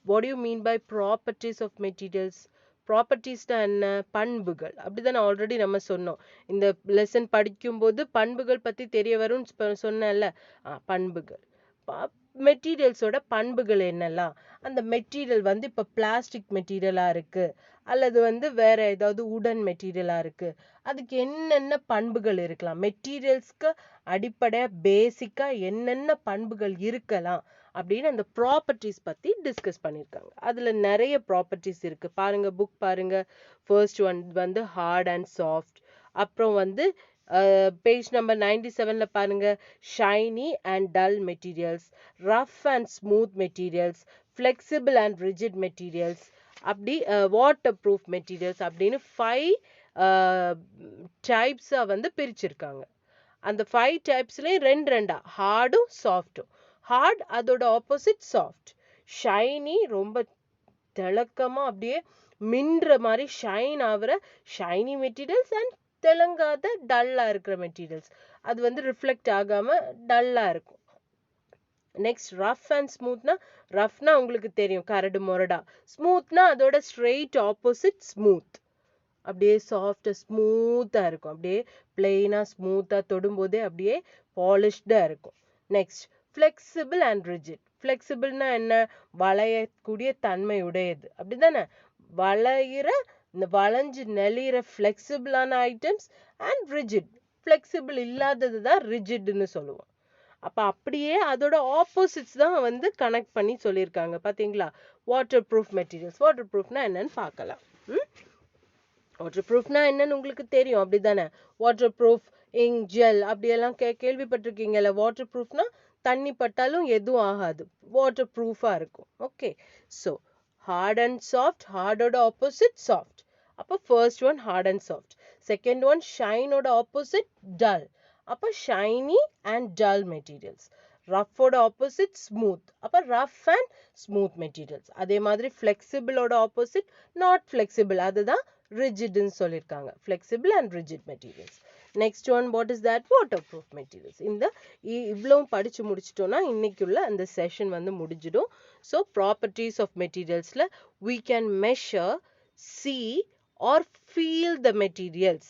What you mean by properties of materials? ப்ராப்பர்ட்டிஸ்னா என்ன? பண்புகள். அப்படிதான் ஆல்ரெடி நம்ம சொன்னோம். இந்த லெசன் படிக்கும்போது பண்புகள் பத்தி தெரிய வரும்னு சொன்னேன்ல. பண்புகள். மெட்டீரியல்ஸோட பண்புகள் என்னெல்லாம், அந்த மெட்டீரியல் வந்து இப்போ பிளாஸ்டிக் மெட்டீரியலாக இருக்குது அல்லது வந்து வேற ஏதாவது உடன் மெட்டீரியலாக இருக்குது, அதுக்கு என்னென்ன பண்புகள் இருக்கலாம், மெட்டீரியல்ஸ்க்கு அடிப்படையாக பேசிக்காக என்னென்ன பண்புகள் இருக்கலாம் அப்படின்னு அந்த ப்ராப்பர்ட்டிஸ் பற்றி டிஸ்கஸ் பண்ணியிருக்காங்க. அதில் நிறைய ப்ராப்பர்ட்டிஸ் இருக்குது பாருங்க, புக் பாருங்க. ஃபர்ஸ்ட் ஒன் வந்து ஹார்ட் அண்ட் சாஃப்ட். அப்புறம் வந்து பேஜ் நம்பர் 97ல பாருங்க, shiny and dull materials, rough and smooth materials, flexible and rigid materials, அப்படி வாட்டர் ப்ரூஃப் மெட்டீரியல்ஸ் அப்படின்னு 5 டைப்ஸாக வந்து பிரிச்சிருக்காங்க. அந்த 5 டைப்ஸ்லேயும் ரெண்டா, ஹார்டும் சாஃப்டும். ஹார்ட் அதோட ஆப்போசிட் சாஃப்ட். ஷைனி ரொம்ப திளக்கமாக அப்படியே மின்ற மாதிரி ஷைன் ஆகிற ஷைனி மெட்டீரியல்ஸ், அண்ட் திளங்காத டல்லாக இருக்கிற மெட்டீரியல்ஸ், அது வந்து ரிஃப்ளெக்ட் ஆகாமல் டல்லாக இருக்கும். நெக்ஸ்ட் ரஃப் அண்ட் ஸ்மூத்னா, ரஃப்னா உங்களுக்கு தெரியும் கரடு முரடா, ஸ்மூத்னா அதோட ஸ்ட்ரெயிட் ஆப்போசிட் ஸ்மூத், அப்படியே சாஃப்டாக ஸ்மூத்தாக இருக்கும், அப்படியே பிளெயினாக ஸ்மூத்தாக தொடும்போதே அப்படியே பாலிஷ்டாக இருக்கும். Next flexible and rigid. ஃப்ளெக்சிபிள்னா என்ன, வளையக்கூடிய தன்மை உடையது, அப்படி தானே, இந்த வளைஞ்சு நெளிகிற ஃப்ளெக்சிபிளான ஐட்டம்ஸ். அண்ட் ரிஜிட், ஃப்ளெக்சிபிள் இல்லாதது தான் ரிஜிட்னு சொல்லுவோம். அப்போ அப்படியே அதோட ஆப்போசிட்ஸ் தான் வந்து கனெக்ட் பண்ணி சொல்லியிருக்காங்க பார்த்தீங்களா. வாட்டர் ப்ரூஃப் மெட்டீரியல்ஸ், வாட்டர் ப்ரூஃப்னா என்னன்னு பார்க்கலாம். வாட்டர் ப்ரூஃப்னா என்னன்னு உங்களுக்கு தெரியும் அப்படி தானே, வாட்டர் ப்ரூஃப் இங்க் ஜெல் அப்படியெல்லாம் கேள்விப்பட்டிருக்கீங்கல்ல. வாட்டர் ப்ரூஃப்னா தண்ணி பட்டாலும் எதுவும் ஆகாது, வாட்டர் ப்ரூஃபாக இருக்கும். Okay, so hard and soft, ஹார்டோட ஆப்போசிட் சாஃப்ட். அப்போ first one hard and soft. Second one ஷைனோட ஆப்போசிட் டல், அப்போ ஷைனி அண்ட் டல் மெட்டீரியல்ஸ். ரஃபோட ஆப்போசிட் ஸ்மூத், அப்போ ரஃப் அண்ட் ஸ்மூத் மெட்டீரியல்ஸ். அதே மாதிரி ஃப்ளெக்சிபிளோட ஆப்போசிட் நாட் ஃப்ளெக்சிபிள், அதுதான் ரிஜிட்னு சொல்லியிருக்காங்க. Flexible and rigid materials. Next one what is that, waterproof materials. இந்த இவ்வளவும் படித்து முடிச்சிட்டோன்னா இன்னைக்குள்ள அந்த செஷன் வந்து முடிஞ்சிடும். So properties of மெட்டீரியல்ஸில் we can measure, see or feel the materials.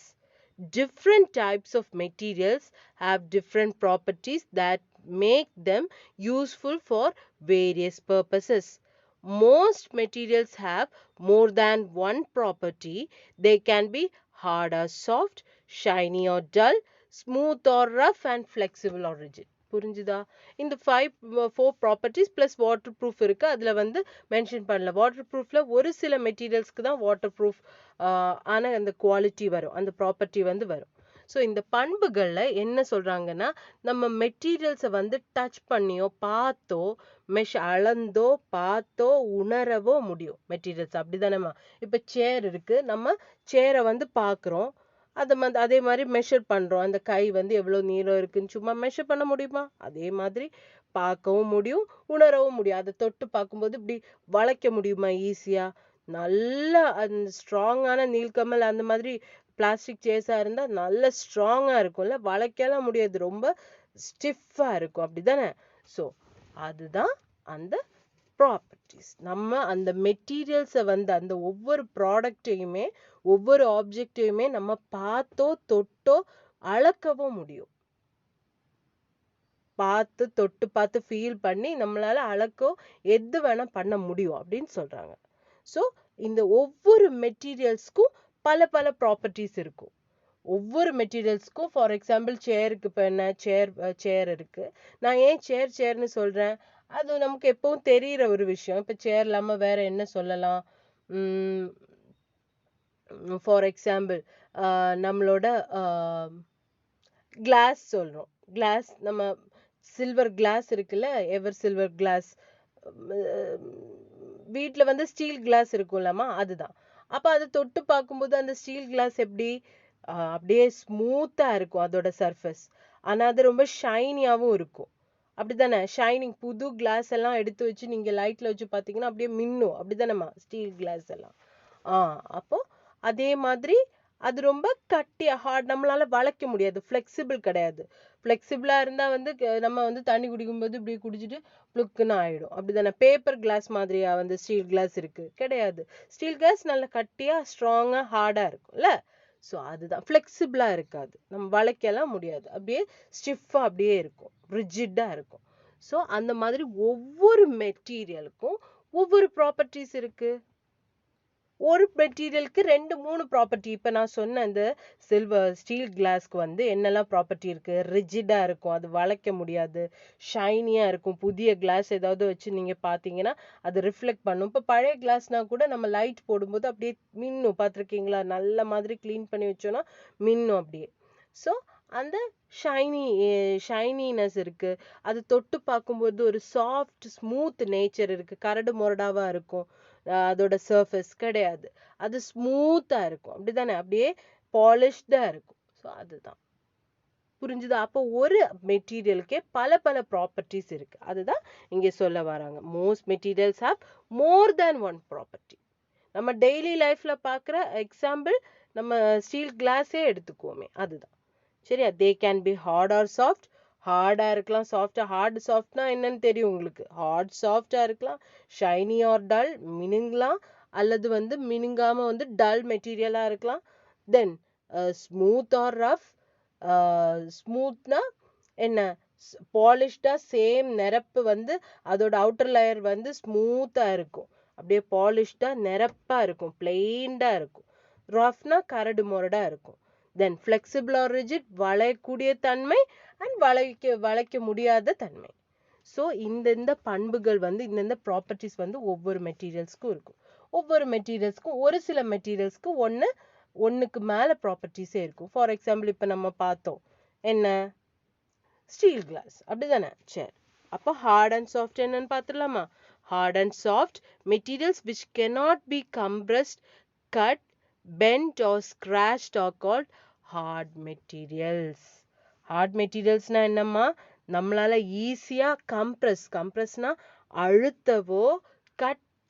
Different types of materials have different properties that make them useful for various purposes. Most materials have more than one property. They can be hard or soft, shiny or dull, smooth or rough, and flexible or rigid. புரிஞ்சுதா? இந்த 4 properties plus water proof இருக்கு, அதில் வந்து mention பண்ணல. Water ப்ரூஃபில் ஒரு சில மெட்டீரியல்ஸ்க்கு தான் water proof ஆனால் அந்த குவாலிட்டி வரும், அந்த ப்ராப்பர்ட்டி வந்து வரும். ஸோ இந்த பண்புகளில் என்ன சொல்கிறாங்கன்னா, நம்ம மெட்டீரியல்ஸை வந்து டச் பண்ணியோ பார்த்தோ அளந்தோ பார்த்தோ உணரவோ முடியும் மெட்டீரியல்ஸ், அப்படி தானேம்மா. இப்போ சேர் இருக்குது, நம்ம சேரை வந்து பார்க்குறோம், அதே மாதிரி மெஷர் பண்ணுறோம், அந்த கை வந்து எவ்வளோ நீளம் இருக்குன்னு சும்மா மெஷர் பண்ண முடியுமா? அதே மாதிரி பார்க்கவும் முடியும், உணரவும் முடியும். அதை தொட்டு பார்க்கும்போது இப்படி வளைக்க முடியுமா ஈஸியாக? நல்லா அந்த ஸ்ட்ராங்கான நீல்கமல் அந்த மாதிரி பிளாஸ்டிக் சேர்ஸாக இருந்தால் நல்ல ஸ்ட்ராங்காக இருக்கும்ல, வளைக்கலாம் முடியாது, ரொம்ப ஸ்டிஃபாக இருக்கும், அப்படி தானே. ஸோ அதுதான் அந்த ப்ராப்பர்ட்டிஸ். நம்ம அந்த மெட்டீரியல்ஸை வந்து அந்த ஒவ்வொரு ப்ராடக்டையுமே ஒவ்வொரு ஆப்ஜெக்டையுமே நம்ம பார்த்தோ தொட்டோ அளக்கவும் முடியும். பார்த்து தொட்டு பார்த்து ஃபீல் பண்ணி நம்மளால அளக்கோ எது வேணா பண்ண முடியும் அப்படின்னு சொல்றாங்க. ஸோ இந்த ஒவ்வொரு மெட்டீரியல்ஸ்க்கும் பல பல ப்ராப்பர்ட்டிஸ் இருக்கும். ஒவ்வொரு மெட்டீரியல்ஸ்க்கும் ஃபார் எக்ஸாம்பிள் சேருக்கு இப்போ என்ன, சேர் இருக்கு. நான் ஏன் சேர்னு சொல்றேன், அது நமக்கு எப்பவும் தெரிகிற ஒரு விஷயம். இப்போ சேர் இல்லாமல் வேற என்ன சொல்லலாம்? ஃபார் எக்ஸாம்பிள் நம்மளோட கிளாஸ் சொல்கிறோம். கிளாஸ் நம்ம சில்வர் கிளாஸ் இருக்குல்ல, எவர் சில்வர் கிளாஸ், வீட்டில் வந்து ஸ்டீல் கிளாஸ் இருக்கும்லம்மா, அதுதான். அப்போ அதை தொட்டு பார்க்கும்போது அந்த ஸ்டீல் கிளாஸ் எப்படி அப்படியே ஸ்மூத்தாக இருக்கும் அதோட சர்ஃபேஸ், ஆனால் அது ரொம்ப ஷைனியாகவும் இருக்கும், அப்படி தானே. ஷைனிங் புது கிளாஸ் எல்லாம் எடுத்து வச்சு நீங்கள் லைட்டில் வச்சு பார்த்தீங்கன்னா அப்படியே மின்னும், அப்படி தானேம்மா ஸ்டீல் கிளாஸ் எல்லாம். அப்போ அதே மாதிரி அது ரொம்ப கட்டியாக ஹார்ட், நம்மளால வளைக்க முடியாது, ஃப்ளெக்சிபிள் கிடையாது. ஃப்ளெக்சிபிளாக இருந்தால் வந்து நம்ம வந்து தண்ணி குடிக்கும்போது இப்படி குடிச்சிட்டு ப்ளுக்குன்னு ஆகிடும், அப்படி தானே. பேப்பர் கிளாஸ் மாதிரியா வந்து ஸ்டீல் கிளாஸ் இருக்குது? கிடையாது. ஸ்டீல் கிளாஸ் நல்ல கட்டியாக ஸ்ட்ராங்காக ஹார்டாக இருக்கும்ல. ஸோ அதுதான், ஃப்ளெக்சிபிளாக இருக்காது, நம்ம வளைக்கலாம் முடியாது, அப்படியே ஸ்டிஃபாக அப்படியே இருக்கும், ரிஜிட்டாக இருக்கும். ஸோ அந்த மாதிரி ஒவ்வொரு மெட்டீரியலுக்கும் ஒவ்வொரு ப்ராப்பர்ட்டிஸ் இருக்கு. ஒரு மெட்டீரியலுக்கு 2-3 ப்ராப்பர்ட்டி. இப்போ நான் சொன்ன இந்த ஸ்டீல் கிளாஸ்க்கு வந்து என்னெல்லாம் ப்ராப்பர்ட்டி இருக்கு? ரிஜிடா இருக்கும், அது வளைக்க முடியாது. ஷைனியா இருக்கும். புதிய கிளாஸ் ஏதாவது வச்சு நீங்க பார்த்தீங்கன்னா அது ரிஃப்ளெக்ட் பண்ணும். இப்போ பழைய கிளாஸ்னா கூட நம்ம லைட் போடும்போது அப்படியே மின்னும், பார்த்துருக்கீங்களா? நல்ல மாதிரி க்ளீன் பண்ணி வச்சோன்னா மின்னும் அப்படியே. ஸோ அந்த ஷைனினஸ் இருக்கு. அது தொட்டு பார்க்கும்போது ஒரு சாஃப்ட் ஸ்மூத் நேச்சர் இருக்கு. கரடு முரடாவா இருக்கும் அதோட சர்ஃபேஸ் கிடையாது. அது ஸ்மூத்தா இருக்கும். அப்படிதானே? அப்படியே பாலிஷ்டா இருக்கும். ஸோ அதுதான். புரிஞ்சுதா? அப்போ ஒரு மெட்டீரியலுக்கே பல பல ப்ராப்பர்ட்டிஸ் இருக்கு. அதுதான் இங்க சொல்ல வராங்க. Most materials have more than one property. நம்ம டெய்லி லைஃப்ல பார்க்குற எக்ஸாம்பிள் நம்ம ஸ்டீல் கிளாஸே எடுத்துக்குவோமே, அதுதான். சரியா? They can be hard or soft. ஹார்டா இருக்கலாம், சாஃப்டா. ஹார்ட் சாஃப்ட்னா என்னன்னு தெரியும் உங்களுக்கு. ஹார்ட் சாஃப்டா இருக்கலாம், ஷைனி ஆர் டல், மினுங்கலாம், அல்லது வந்து மினுங்காம வந்து டல் மெட்டீரியலா இருக்கலாம். தென் ஸ்மூத் ஆர் ரஃப். ஸ்மூத்னா என்ன? பாலிஷ்டா சேம் நிரப்பு வந்து அதோட அவுட்டர் லேயர் வந்து ஸ்மூத்தா இருக்கும். அப்படியே பாலிஷ்டா நிரப்பா இருக்கும், பிளெயின்டா இருக்கும். ரஃப்னா கரடு முரடா இருக்கும். தென் ஃப்ளெக்சிபிள் ஆர் ரிஜிட், வளையக்கூடிய தன்மை அண்ட் வளைக்க முடியாத தன்மை. ஸோ இந்த பண்புகள் வந்து இந்த ப்ராப்பர்ட்டிஸ் வந்து ஒவ்வொரு மெட்டீரியல்ஸ்க்கும் இருக்கும். ஒவ்வொரு மெட்டீரியல்ஸ்க்கும் ஒரு சில மெட்டீரியல்ஸ்க்கு ஒன்றுக்கு மேலே ப்ராப்பர்ட்டிஸே இருக்கும். ஃபார் எக்ஸாம்பிள் இப்போ நம்ம பார்த்தோம் என்ன? ஸ்டீல் கிளாஸ், அப்படிதானே? சரி, அப்போ ஹார்ட் அண்ட் சாஃப்ட் என்னன்னு பார்த்துடலாமா? Hard and soft materials which cannot be compressed, cut, bent or scratched are called hard materials. Hard மெட்டீரியல்ஸ்னா என்னம்மா? நம்மளால ஈஸியா கம்ப்ரஸ்னா அழுத்தவோ,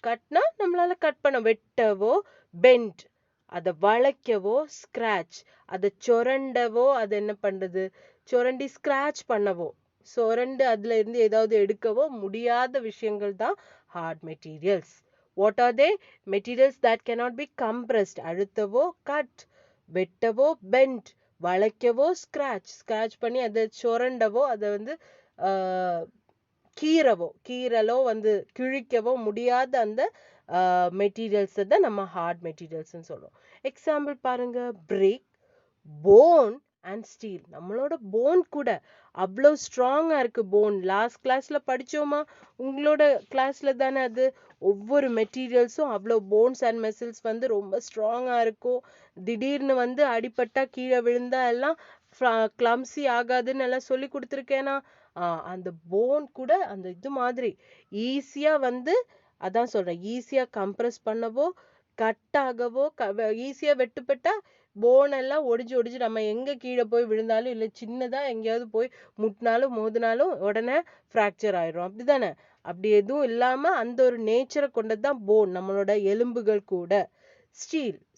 கட்னா நம்மளால கட் பண்ண, வெட்டவோ, பெண்ட் அதை வளைக்கவோ, ஸ்கிராச் அதை சொரண்டவோ, அது என்ன பண்றது? சொரண்டி ஸ்கிராச் பண்ணவோ, சொரண்டு அதுல இருந்து ஏதாவது எடுக்கவோ முடியாத விஷயங்கள் தான் hard materials. What are they? Materials that cannot be compressed. அழுத்தவோ, கட், வெட்டவோ, பெண்ட், வளைக்கவோ, ஸ்கிராச் பண்ணி அதை சுரண்டவோ, அதை வந்து கீறலோ வந்து கிழிக்கவோ முடியாத அந்த மெட்டீரியல்ஸ் தான் நம்ம ஹார்ட் மெட்டீரியல்ஸ்ன்னு சொல்லுவோம். எக்ஸாம்பிள் பாருங்க, பிரிக், போன் அண்ட் ஸ்டீல். நம்மளோட போன் கூட அவ்வளோ ஸ்ட்ராங்கா இருக்கு. போன் லாஸ்ட் கிளாஸ்ல படிச்சோமா? உங்களோட கிளாஸ்ல தானே அது. ஒவ்வொரு மெட்டீரியல்ஸும் அவ்வளோ போன்ஸ் அண்ட் மெசில்ஸ் வந்து ரொம்ப ஸ்ட்ராங்கா இருக்கும். திடீர்னு வந்து அடிபட்டா, கீழே விழுந்தா எல்லாம் கிளம்சி ஆகாதுன்னு எல்லாம் சொல்லி கொடுத்துருக்கேனா? அந்த போன் கூட அந்த இது மாதிரி ஈஸியா வந்து, அதான் சொல்றேன், ஈஸியா கம்ப்ரஸ் பண்ணவோ, கட் ஆகவோ, ஈஸியா வெட்டுப்பட்டா போன் எல்லாம் ஒடிஞ்சு நம்ம எங்க கீழே போய் விழுந்தாலும், இல்லை சின்னதா எங்கேயாவது போய் முட்டினாலும் மோதினாலும் உடனே ஃப்ராக்சர் ஆயிடும். அப்படிதானே? அப்படி எதுவும் இல்லாம அந்த ஒரு நேச்சரை கொண்டதுதான் போன், நம்மளோட எலும்புகள் கூட.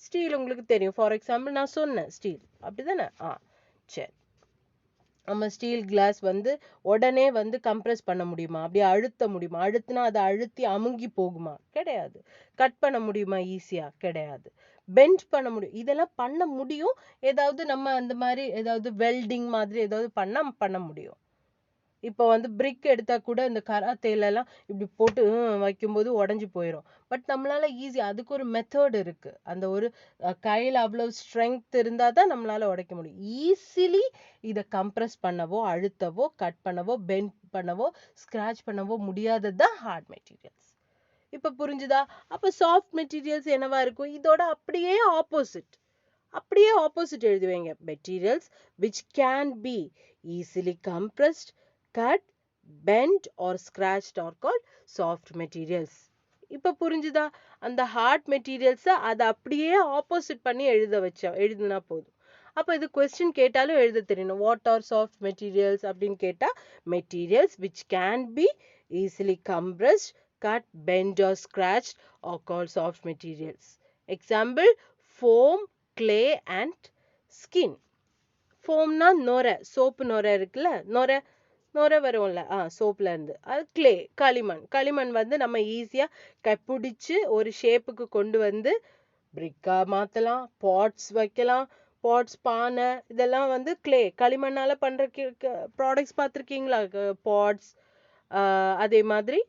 ஸ்டீல் உங்களுக்கு தெரியும். ஃபார் எக்ஸாம்பிள் நான் சொன்னேன் ஸ்டீல், அப்படிதானே? சரி, நம்ம ஸ்டீல் கிளாஸ் வந்து உடனே வந்து கம்ப்ரஸ் பண்ண முடியுமா? அப்படியே அழுத்த முடியுமா? அழுத்தினா அதை அழுத்தி அமுங்கி போகுமா? கிடையாது. கட் பண்ண முடியுமா ஈஸியா? கிடையாது. பெண்ட் பண்ண முடியும். இதெல்லாம் பண்ண முடியும். ஏதாவது நம்ம அந்த மாதிரி ஏதாவது வெல்டிங் மாதிரி ஏதாவது பண்ண முடியும். இப்போ வந்து பிரிக் எடுத்தா கூட இந்த கராத்தேல எல்லாம் இப்படி போட்டு வைக்கும்போது உடஞ்சி போயிடும். பட் நம்மளால ஈஸி, அதுக்கு ஒரு மெத்தட் இருக்கு. அந்த ஒரு கையில் அவ்வளவு ஸ்ட்ரென்த் இருந்தா தான் நம்மளால உடைக்க முடியும். ஈஸிலி இதை கம்ப்ரஸ் பண்ணவோ, அழுத்தவோ, கட் பண்ணவோ, பெண்ட் பண்ணவோ, ஸ்கிராச் பண்ணவோ முடியாததுதான் ஹார்ட் மெட்டீரியல்ஸ். இப்ப புரிஞ்சுதா? அப்ப சாஃப்ட் மெட்டீரியல்ஸ் என்னவா இருக்கும்? இதோட அப்படியே ஆப்போசிட் எழுதுவீங்க. Materials which can be easily compressed, cut, bent or scratched are called soft materials. இப்ப புரிஞ்சுதா? அந்த ஹார்ட் மெட்டீரியல்ஸ் அதை அப்படியே ஆப்போசிட் பண்ணி எழுதுனா போதும். அப்ப இது கொஸ்டின் கேட்டாலும் எழுத தெரியணும். வாட் ஆர் சாஃப்ட் மெட்டீரியல்ஸ் அப்படின்னு கேட்டா, materials which can be easily compressed, cut, bent or scratched are called soft materials. Example, foam, clay and skin. ஃபோம்னா நொரை, சோப்பு நொரை இருக்குல்ல, நொரை வரும்ல, சோப்ல இருந்து. அது கிளே, களிமண் வந்து நம்ம ஈஸியா பிடிச்சு ஒரு ஷேப்புக்கு கொண்டு வந்து பிரிக்கா மாத்தலாம், பாட்ஸ் வைக்கலாம். பாட்ஸ், பானை, இதெல்லாம் வந்து கிளே, களிமண்ணால பண்ற ப்ராடக்ட்ஸ் பார்த்துருக்கீங்களா? பாட்ஸ், அதே மாதிரி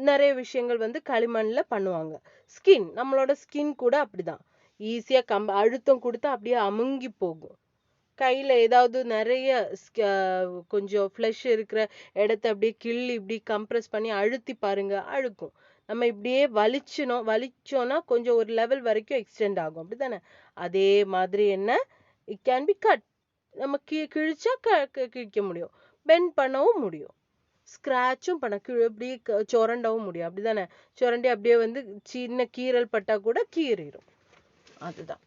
நிறைய விஷயங்கள் வந்து களிமண்ல பண்ணுவாங்க. ஸ்கின், நம்மளோட ஸ்கின் கூட அப்படிதான். ஈஸியா அழுத்தம் கொடுத்தா அப்படியே அமுங்கி போகும். கையில ஏதாவது நிறைய கொஞ்சம் ஃப்ளஷ் இருக்கிற இடத்த அப்படியே கிள்ளி இப்படி கம்ப்ரஸ் பண்ணி அழுத்தி பாருங்க, அழுக்கும். நம்ம இப்படியே வலிச்சோம்னா கொஞ்சம் ஒரு லெவல் வரைக்கும் எக்ஸ்டெண்ட் ஆகும், அப்படிதானே? அதே மாதிரி என்ன, இட் கேன் பி கட். நம்ம கிழிச்சா கிழிக்க முடியும், பெண்ட் பண்ணவும் முடியும், ஸ்கிராச்சும் பண்ண இப்படி சுரண்டவும் முடியும், அப்படிதானே? சுரண்டி அப்படியே வந்து சின்ன கீறல் பட்டா கூட கீறிடும். அதுதான்.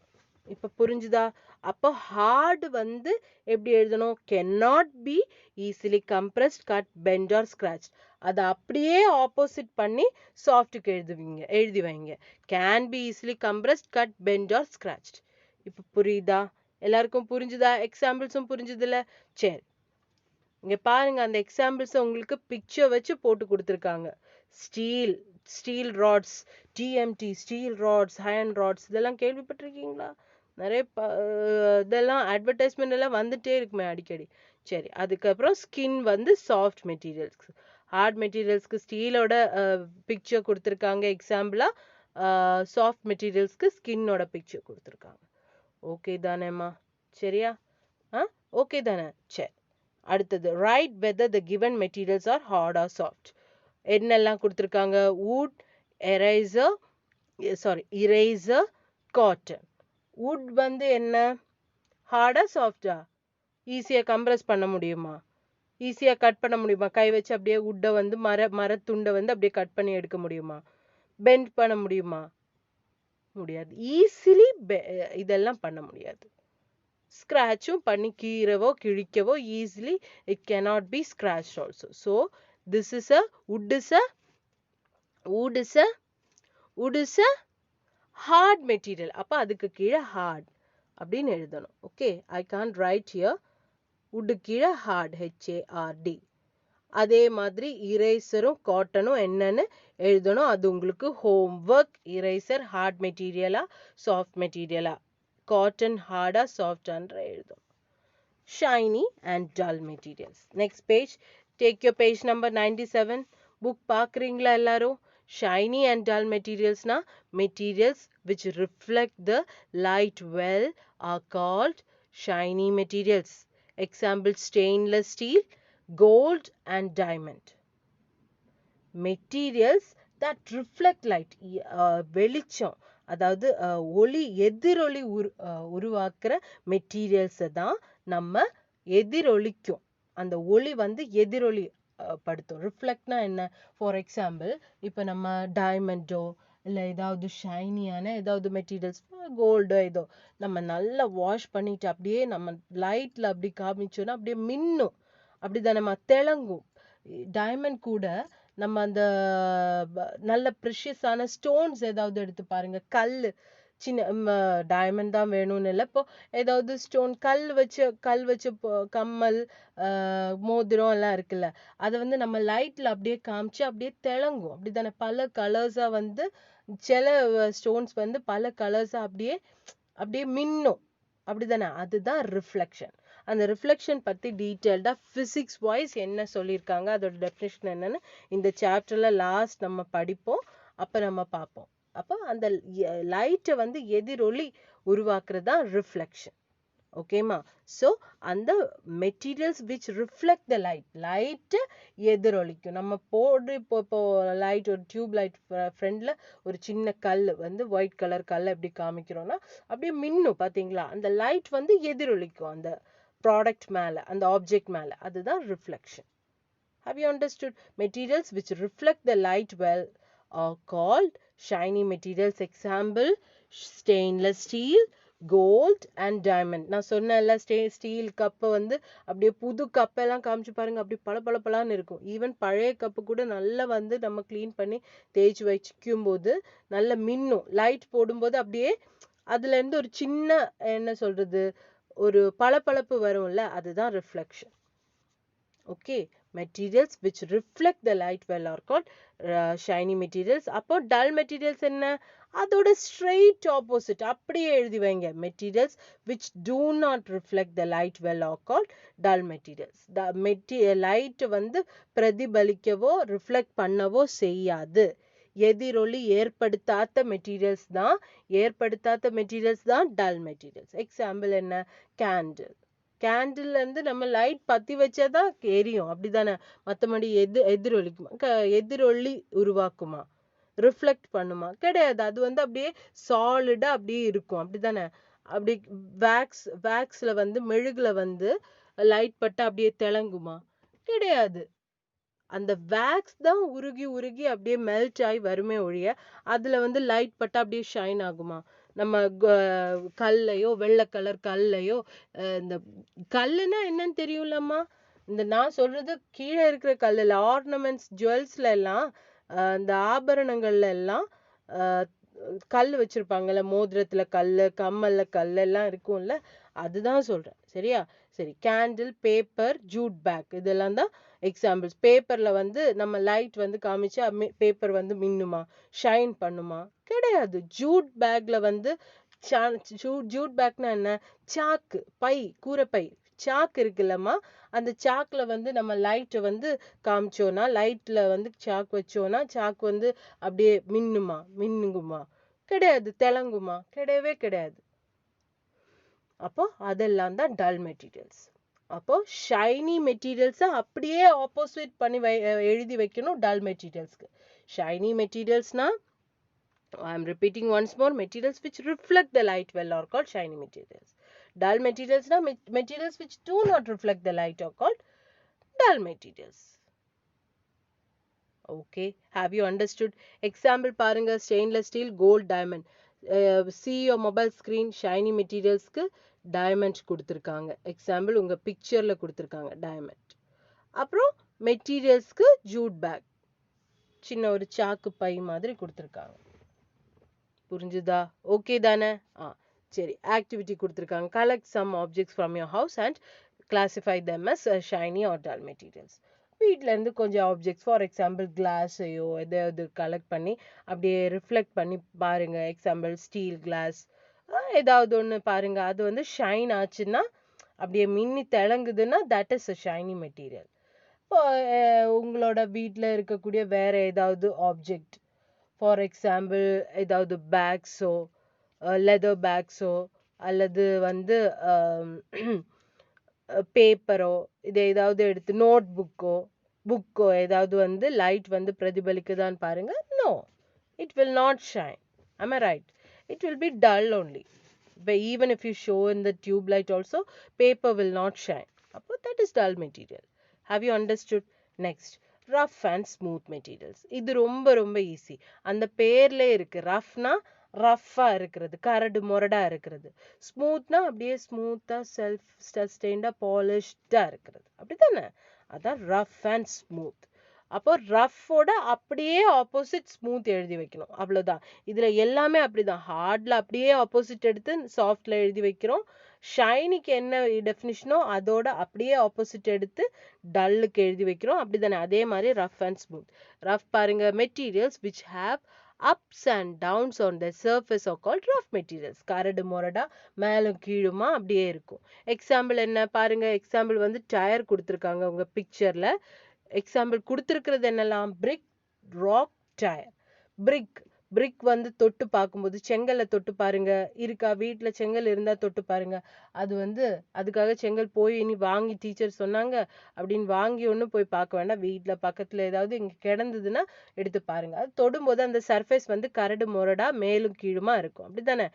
இப்ப புரிஞ்சுதா? அப்போ ஹார்ட் வந்து எப்படி எழுதணும்? cannot be easily compressed, cut, bent or scratched. அதை அப்படியே ஆப்போசிட் பண்ணி சாஃப்ட்டுக்கு எழுதி வைங்க. can be easily compressed, cut, bent or scratched. இப்ப புரியுதா? எல்லாருக்கும் புரிஞ்சுதா? எக்ஸாம்பிள்ஸும் புரிஞ்சுதுல? சரி, இங்க பாருங்க, அந்த எக்ஸாம்பிள்ஸ் உங்களுக்கு பிக்சர் வச்சு போட்டு கொடுத்துருக்காங்க. Steel rods, TMT steel rods, iron rods, இதெல்லாம் கேள்விப்பட்டிருக்கீங்களா? நிறைய இதெல்லாம் அட்வர்டைஸ்மெண்ட் எல்லாம் வந்துட்டே இருக்குமே அடிக்கடி. சரி, அதுக்கப்புறம் ஸ்கின் வந்து சாஃப்ட் மெட்டீரியல்ஸ். ஹார்ட் மெட்டீரியல்ஸ்க்கு ஸ்டீலோட பிக்சர் கொடுத்துருக்காங்க எக்ஸாம்பிளா. சாஃப்ட் மெட்டீரியல்ஸ்க்கு ஸ்கின்னோட பிக்சர் கொடுத்துருக்காங்க. ஓகே தானேம்மா? சரியா? ஓகே தானே? சரி, அடுத்தது write whether the given materials are hard or soft. என்னெல்லாம் கொடுத்துருக்காங்க? wood, eraser, cotton. wood வந்து என்ன, ஹார்டா சாஃப்டா? ஈஸியா கம்ப்ரஸ் பண்ண முடியுமா? ஈஸியா கட் பண்ண முடியுமா? கை வச்சு அப்படியே wood வந்து மரத்துண்டை வந்து அப்படியே கட் பண்ணி எடுக்க முடியுமா? பெண்ட் பண்ண முடியுமா? முடியாது. ஈஸிலி இதெல்லாம் பண்ண முடியாது. ஸ்கிராச்சும் பண்ணி கீறவோ கிழிக்கவோ easily it cannot be scratched also. So this is a wood is a hard material. அப்ப அதுக்கு கீழே hard அப்படின்னு எழுதணும். Okay, I can't write here. wood கீழே hard, HARD. அதே மாதிரி இரேசரும் காட்டனும் என்னன்னு எழுதணும். அது உங்களுக்கு ஹோம்ஒர்க். இரேசர் ஹார்ட் மெட்டீரியலா சாஃப்ட் மெட்டீரியலா? காட்டன் ஹார்டா சாஃப்டான்ற எழுதும். Shiny and dull materials. Next page, take your page number 97. Book பார்க்குறீங்களா எல்லாரும்? Shiny and dull materials na materials which reflect the light well are called shiny materials. Example, stainless steel, gold and diamond. Materials that reflect light, வெளிச்சம், அதாவது ஒளி, எதிரொலி உருவாக்குற மெட்டீரியல்ஸை தான் நம்ம எதிரொலிக்கும். அந்த ஒளி வந்து எதிரொலி படுத்தும். ரிஃப்ளெக்ட்னா என்ன? ஃபார் எக்ஸாம்பிள், இப்போ நம்ம டைமண்டோ இல்லை ஏதாவது ஷைனியான ஏதாவது மெட்டீரியல்ஸ், கோல்டோ ஏதோ நம்ம நல்லா வாஷ் பண்ணிட்டு அப்படியே நம்ம லைட்டில் அப்படி காமிச்சோன்னா அப்படியே மின்னும், அப்படிதான் நம்ம திளங்கும். டைமண்ட் கூட நம்ம அந்த நல்ல ப்ரெஷியஸான ஸ்டோன்ஸ் ஏதாவது எடுத்து பாருங்க, கல், சின்ன டைமண்ட் தான் வேணும்னு இல்லை, இப்போ ஏதாவது ஸ்டோன் கல் வச்ச கம்மல், மோதிரம் எல்லாம் இருக்குல்ல, அதை வந்து நம்ம லைட்ல அப்படியே காமிச்சு அப்படியே திளங்கும், அப்படிதானே? பல கலர்ஸா வந்து சில ஸ்டோன்ஸ் வந்து பல கலர்ஸா அப்படியே மின்னும், அப்படிதானே? அதுதான் ரிஃப்ளெக்ஷன். அந்த ரிஃப்ளெக்ஷன் பத்தி டீட்டெயில்டா பிசிக்ஸ் வைஸ் என்ன சொல்லியிருக்காங்க, அதோட டெஃபினேஷன் என்னன்னு இந்த சாப்டர்ல லாஸ்ட் நம்ம படிப்போம், அப்ப நம்ம பார்ப்போம். அப்போ அந்த லைட்டை வந்து எதிரொலி உருவாக்குறது தான் ரிஃப்ளெக்ஷன். ஓகேமா? ஸோ அந்த மெட்டீரியல்ஸ் விச் ரிஃப்ளெக்ட் த லைட்டை எதிரொலிக்கும். நம்ம இப்போ லைட், ஒரு டியூப் லைட் ஃப்ரண்ட்ல ஒரு சின்ன கல் வந்து ஒயிட் கலர் கல் எப்படி காமிக்கிறோம்னா அப்படியே மின்னும், பார்த்தீங்களா? அந்த லைட் வந்து எதிரொலிக்கும் அந்த ப்ராடக்ட் மேலே, அந்த ஆப்ஜெக்ட் மேலே. அதுதான் reflection. Have you understood? Materials which reflect the light well are called shiny materials. Example, stainless steel, gold and diamond. நான் சொன்னேன்ல, ஸ்டீல் கப்பை வந்து அப்படியே புது கப்பெல்லாம் காமிச்சு பாருங்க, அப்படி பளபளன்னு இருக்கும். ஈவன் பழைய கப்பு கூட நல்லா வந்து நம்ம க்ளீன் பண்ணி தேய்ச்சி வச்சுக்கும் போது நல்ல மின்னும். லைட் போடும்போது அப்படியே அதுல இருந்து ஒரு சின்ன, என்ன சொல்றது, ஒரு பளபளப்பு வரும்ல, அதுதான் reflection. Okay, Materials which reflect the light well are called shiny materials. அப்போ dull materials என்ன? அதோட straight opposite அப்படியே எழுதி வைங்க. Materials which do not reflect the light well are called dull materials. light வந்து பிரதிபலிக்கவோ reflect பண்ணவோ செய்யாது. எதிரொலி ஏற்படுத்தாத மெட்டீரியல்ஸ் தான் dull materials. எக்ஸாம்பிள் என்ன? கேண்டில். கேண்டில் வந்து நம்ம லைட் பத்தி வச்சாதான் எரியும், அப்படிதானே? மற்றபடி எதிரொலி உருவாக்குமா? ரிஃப்ளெக்ட் பண்ணுமா? கிடையாது. அது வந்து அப்படியே சாலிடா அப்படியே இருக்கும், அப்படிதானே? அப்படி வேக்ஸ்ல வந்து மெழுகுல வந்து லைட் பட்டா அப்படியே திளங்குமா? கிடையாது. அந்த வேக்ஸ் தான் உருகி அப்படியே மெல்ட் ஆகி வருமே ஒழிய அதுல வந்து லைட் பட்டா அப்படியே ஷைன் ஆகுமா? நம்ம கல்லையோ, வெள்ளை கலர் கல்லையோ, இந்த கல்லுன்னா என்னன்னு தெரியும்லம்மா? இந்த நான் சொல்றது கீழே இருக்கிற கல்லுல ஆர்னமெண்ட்ஸ், ஜுவல்ஸ்ல எல்லாம், இந்த ஆபரணங்கள்ல எல்லாம் கல் வச்சிருப்பாங்கல்ல, மோதிரத்துல கல்லு, கம்மல்ல கல் எல்லாம் இருக்கும்ல, அதுதான் சொல்றேன். சரியா? சரி. கேண்டில், பேப்பர், ஜூட் பேக், இதெல்லாம் தான் எக்ஸாம்பிள்ஸ். பேப்பர்ல வந்து நம்ம லைட் வந்து காமிச்சா பேப்பர் வந்து மின்னுமா? ஷைன் பண்ணுமா? கிடையாது. ஜூட் பேக்ல வந்து ஜூட் பேக்னா என்ன? சாக்கு பை, கூரைப்பை, சாக்கு இருக்குல்லம்மா, அந்த சாக்குல வந்து நம்ம லைட்டை வந்து காமிச்சோன்னா, லைட்ல வந்து சாக்கு வச்சோன்னா சாக்கு வந்து அப்படியே மின்னுங்குமா? கிடையாது. திளங்குமா? கிடையவே கிடையாது. அப்போ அதெல்லாம் தான் டல் மெட்டீரியல்ஸ். அப்போ ஷைனி மெட்டீரியல்ஸை அப்படியே ஆப்போசிட் பண்ணி எழுதி வைக்கணும் டல் மெட்டீரியல்ஸ்க்கு. ஷைனி மெட்டீரியல்ஸ்னா, I am repeating once more, materials which reflect the light well are called shiny materials. Dull materials na materials which do not reflect the light are called dull materials. Okay, have you understood? Example பாருங்க, stainless steel, gold, diamond. See your mobile screen, shiny materialsக்கு diamond கொடுத்திருக்காங்க. Example உங்க பிக்சர்ல கொடுத்திருக்காங்க diamond. அப்புறம் மெட்டீரியல்ஸ்க்கு jute bag, சின்ன ஒரு சாக்கு by மாதிரி கொடுத்திருக்காங்க. புரிஞ்சுதா? ஓகே தானே? சரி. ஆக்டிவிட்டி கொடுத்திருக்காங்க. Collect some objects from your house and classify them as shiny or dull materials. வீட்டில இருந்து கொஞ்சம் ஆப்ஜெக்ட்ஸ், ஃபார் எக்ஸாம்பிள் கிளாஸையோ எதாவது கலெக்ட் பண்ணி அப்படியே ரிஃப்ளெக்ட் பண்ணி பாருங்க. எக்ஸாம்பிள் ஸ்டீல் கிளாஸ், ஏதாவது ஒன்று பாருங்க. அது வந்து ஷைன் ஆச்சுன்னா, அப்படியே மின்னி திளங்குதுன்னா, that is a shiny material. இப்போ உங்களோட வீட்டில் இருக்கக்கூடிய வேற ஏதாவது ஆப்ஜெக்ட், ஃபார் எக்ஸாம்பிள் ஏதாவது பேக்ஸோ, லெதர் பேக்ஸோ, அல்லது வந்து பேப்பரோ, இது ஏதாவது எடுத்து நோட் புக்கோ ஏதாவது வந்து லைட் வந்து பிரதிபலிக்குதான்னு பாருங்க. No, it will not shine. am I right? It will be dull only. But even if you show in the tube light also, paper will not shine. அப்போ that is dull material. Have you understood? Next, rough and smooth materials. இது ரொம்ப ரொம்ப easy. அந்த பேர்ல இருக்கு. ரஃப்னா ரஃப்பா இருக்கிறது, கரடு முரடா இருக்கிறது. ஸ்மூத்னா அப்படியே ஸ்மூத்தா, செல்ஃப் சஸ்டெயின்டா, பாலிஷ்டா இருக்கிறது, அப்படித்தானே? அதான் ரஃப் அண்ட் ஸ்மூத். அப்போ ரஃபோட அப்படியே ஆப்போசிட் ஸ்மூத் எழுதி வைக்கணும், அவ்வளவுதான். இதுல எல்லாமே அப்படிதான். ஹார்ட்ல அப்படியே ஆப்போசிட் எடுத்து சாஃப்ட்ல எழுதி வைக்கிறோம். ஷைனிக்கு என்ன டெஃபினிஷனோ அதோட அப்படியே ஆப்போசிட் எடுத்து டல்லுக்கு எழுதி வைக்கிறோம், அப்படிதானே? அதே மாதிரி ரஃப் அண்ட் ஸ்மூத். ரஃப் பாருங்க, materials which have ups and downs on the surface are called rough materials. கரடு முரடா மேலும் கீழுமா அப்படியே இருக்கும். எக்ஸாம்பிள் என்ன பாருங்க. எக்ஸாம்பிள் வந்து டயர் கொடுத்துருக்காங்க உங்க பிக்சர்ல. எக்ஸாம்பிள் கொடுத்துருக்கிறது என்னெல்லாம்? பிரிக், ராக், டயர். பிரிக் வந்து தொட்டு பார்க்கும்போது, செங்கல்ல தொட்டு பாருங்க. இருக்கா வீட்டுல செங்கல் இருந்தா தொட்டு பாருங்க. அது வந்து அதுக்காக செங்கல் போய் இனி வாங்கி டீச்சர் சொன்னாங்க அப்படின்னு வாங்கி ஒன்றும் போய் பார்க்க வேண்டாம். வீட்டுல பக்கத்துல ஏதாவது இங்க கிடந்ததுன்னா எடுத்து பாருங்க. அது தொடும்போது அந்த சர்ஃபேஸ் வந்து கரடு முரடா மேலும் கீழுமா இருக்கும், அப்படித்தானே?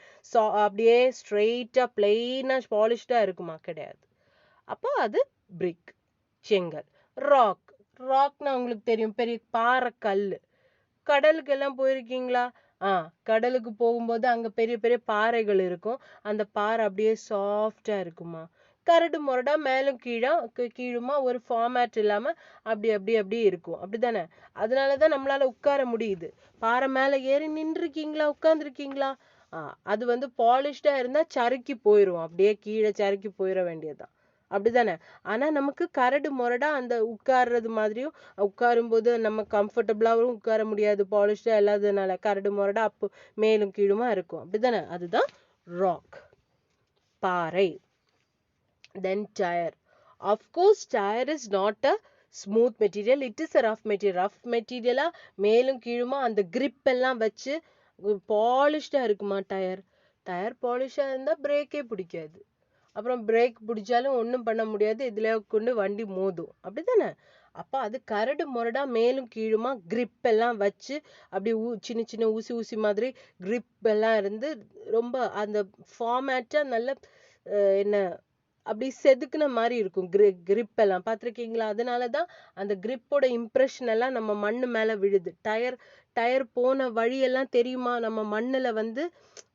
அப்படியே ஸ்ட்ரெயிட்டா பிளெயினா பாலிஷ்டா இருக்குமா? கிடையாது. அப்போ அது பிரிக், செங்கல். ராக்னா உங்களுக்கு தெரியும், பெரிய பாறை கல்லு. கடலுக்கு எல்லாம் போயிருக்கீங்களா? கடலுக்கு போகும்போது அங்க பெரிய பெரிய பாறைகள் இருக்கும். அந்த பாறை அப்படியே சாஃப்டா இருக்குமா? கரடு முரடா மேலும் கீழுமா ஒரு ஃபார்மேட் இல்லாம அப்படி இருக்கும், அப்படித்தானே? அதனாலதான் நம்மளால உட்கார முடியுது. பாறை மேல ஏறி நின்றுருக்கீங்களா? உட்கார்ந்துருக்கீங்களா? அது வந்து பாலிஷ்டா இருந்தா சறுக்கி போயிரும், அப்படியே கீழே சறுக்கி போயிட வேண்டியதுதான். அப்படிதானே? ஆனா நமக்கு கரடு முரடா அந்த உட்கார்றது மாதிரியும் உட்காரும்போது நம்ம கம்ஃபர்டபுளாவும் உட்கார முடியாது, பாலிஷ்டா இல்லாததுனால கரடு முரடா அப்போ மேலும் கீழுமா இருக்கும். அப்படிதானே? அதுதான் ராக், பாறை. Then tire. Of course, tire is not a smooth material. It is a rough material. Rough material மேலும் கீழுமா அந்த grip எல்லாம் வச்சு பாலிஷ்டா இருக்குமா டயர்? டயர் பாலிஷா இருந்தா பிரேக்கே பிடிக்காது. அப்புறம் பிரேக் பிடிச்சாலும் ஒன்றும் பண்ண முடியாது, இதுல கொண்டு வண்டி மோதும். அப்படிதானே? அப்ப அது கரடு முரடா மேலும் கீழுமா கிரிப் எல்லாம் வச்சு அப்படி சின்ன சின்ன ஊசி ஊசி மாதிரி கிரிப் எல்லாம் இருந்து ரொம்ப அந்த ஃபார்மேட்டா நல்ல என்ன அப்படி செதுக்குன மாதிரி இருக்கும். கிரிப் எல்லாம் பார்த்துருக்கீங்களா? அதனாலதான் அந்த கிரிப்போட இம்ப்ரெஷன் எல்லாம் நம்ம மண்ணு மேல விழுது. டயர் போன வழியெல்லாம் தெரியுமா? நம்ம மண்ணுல வந்து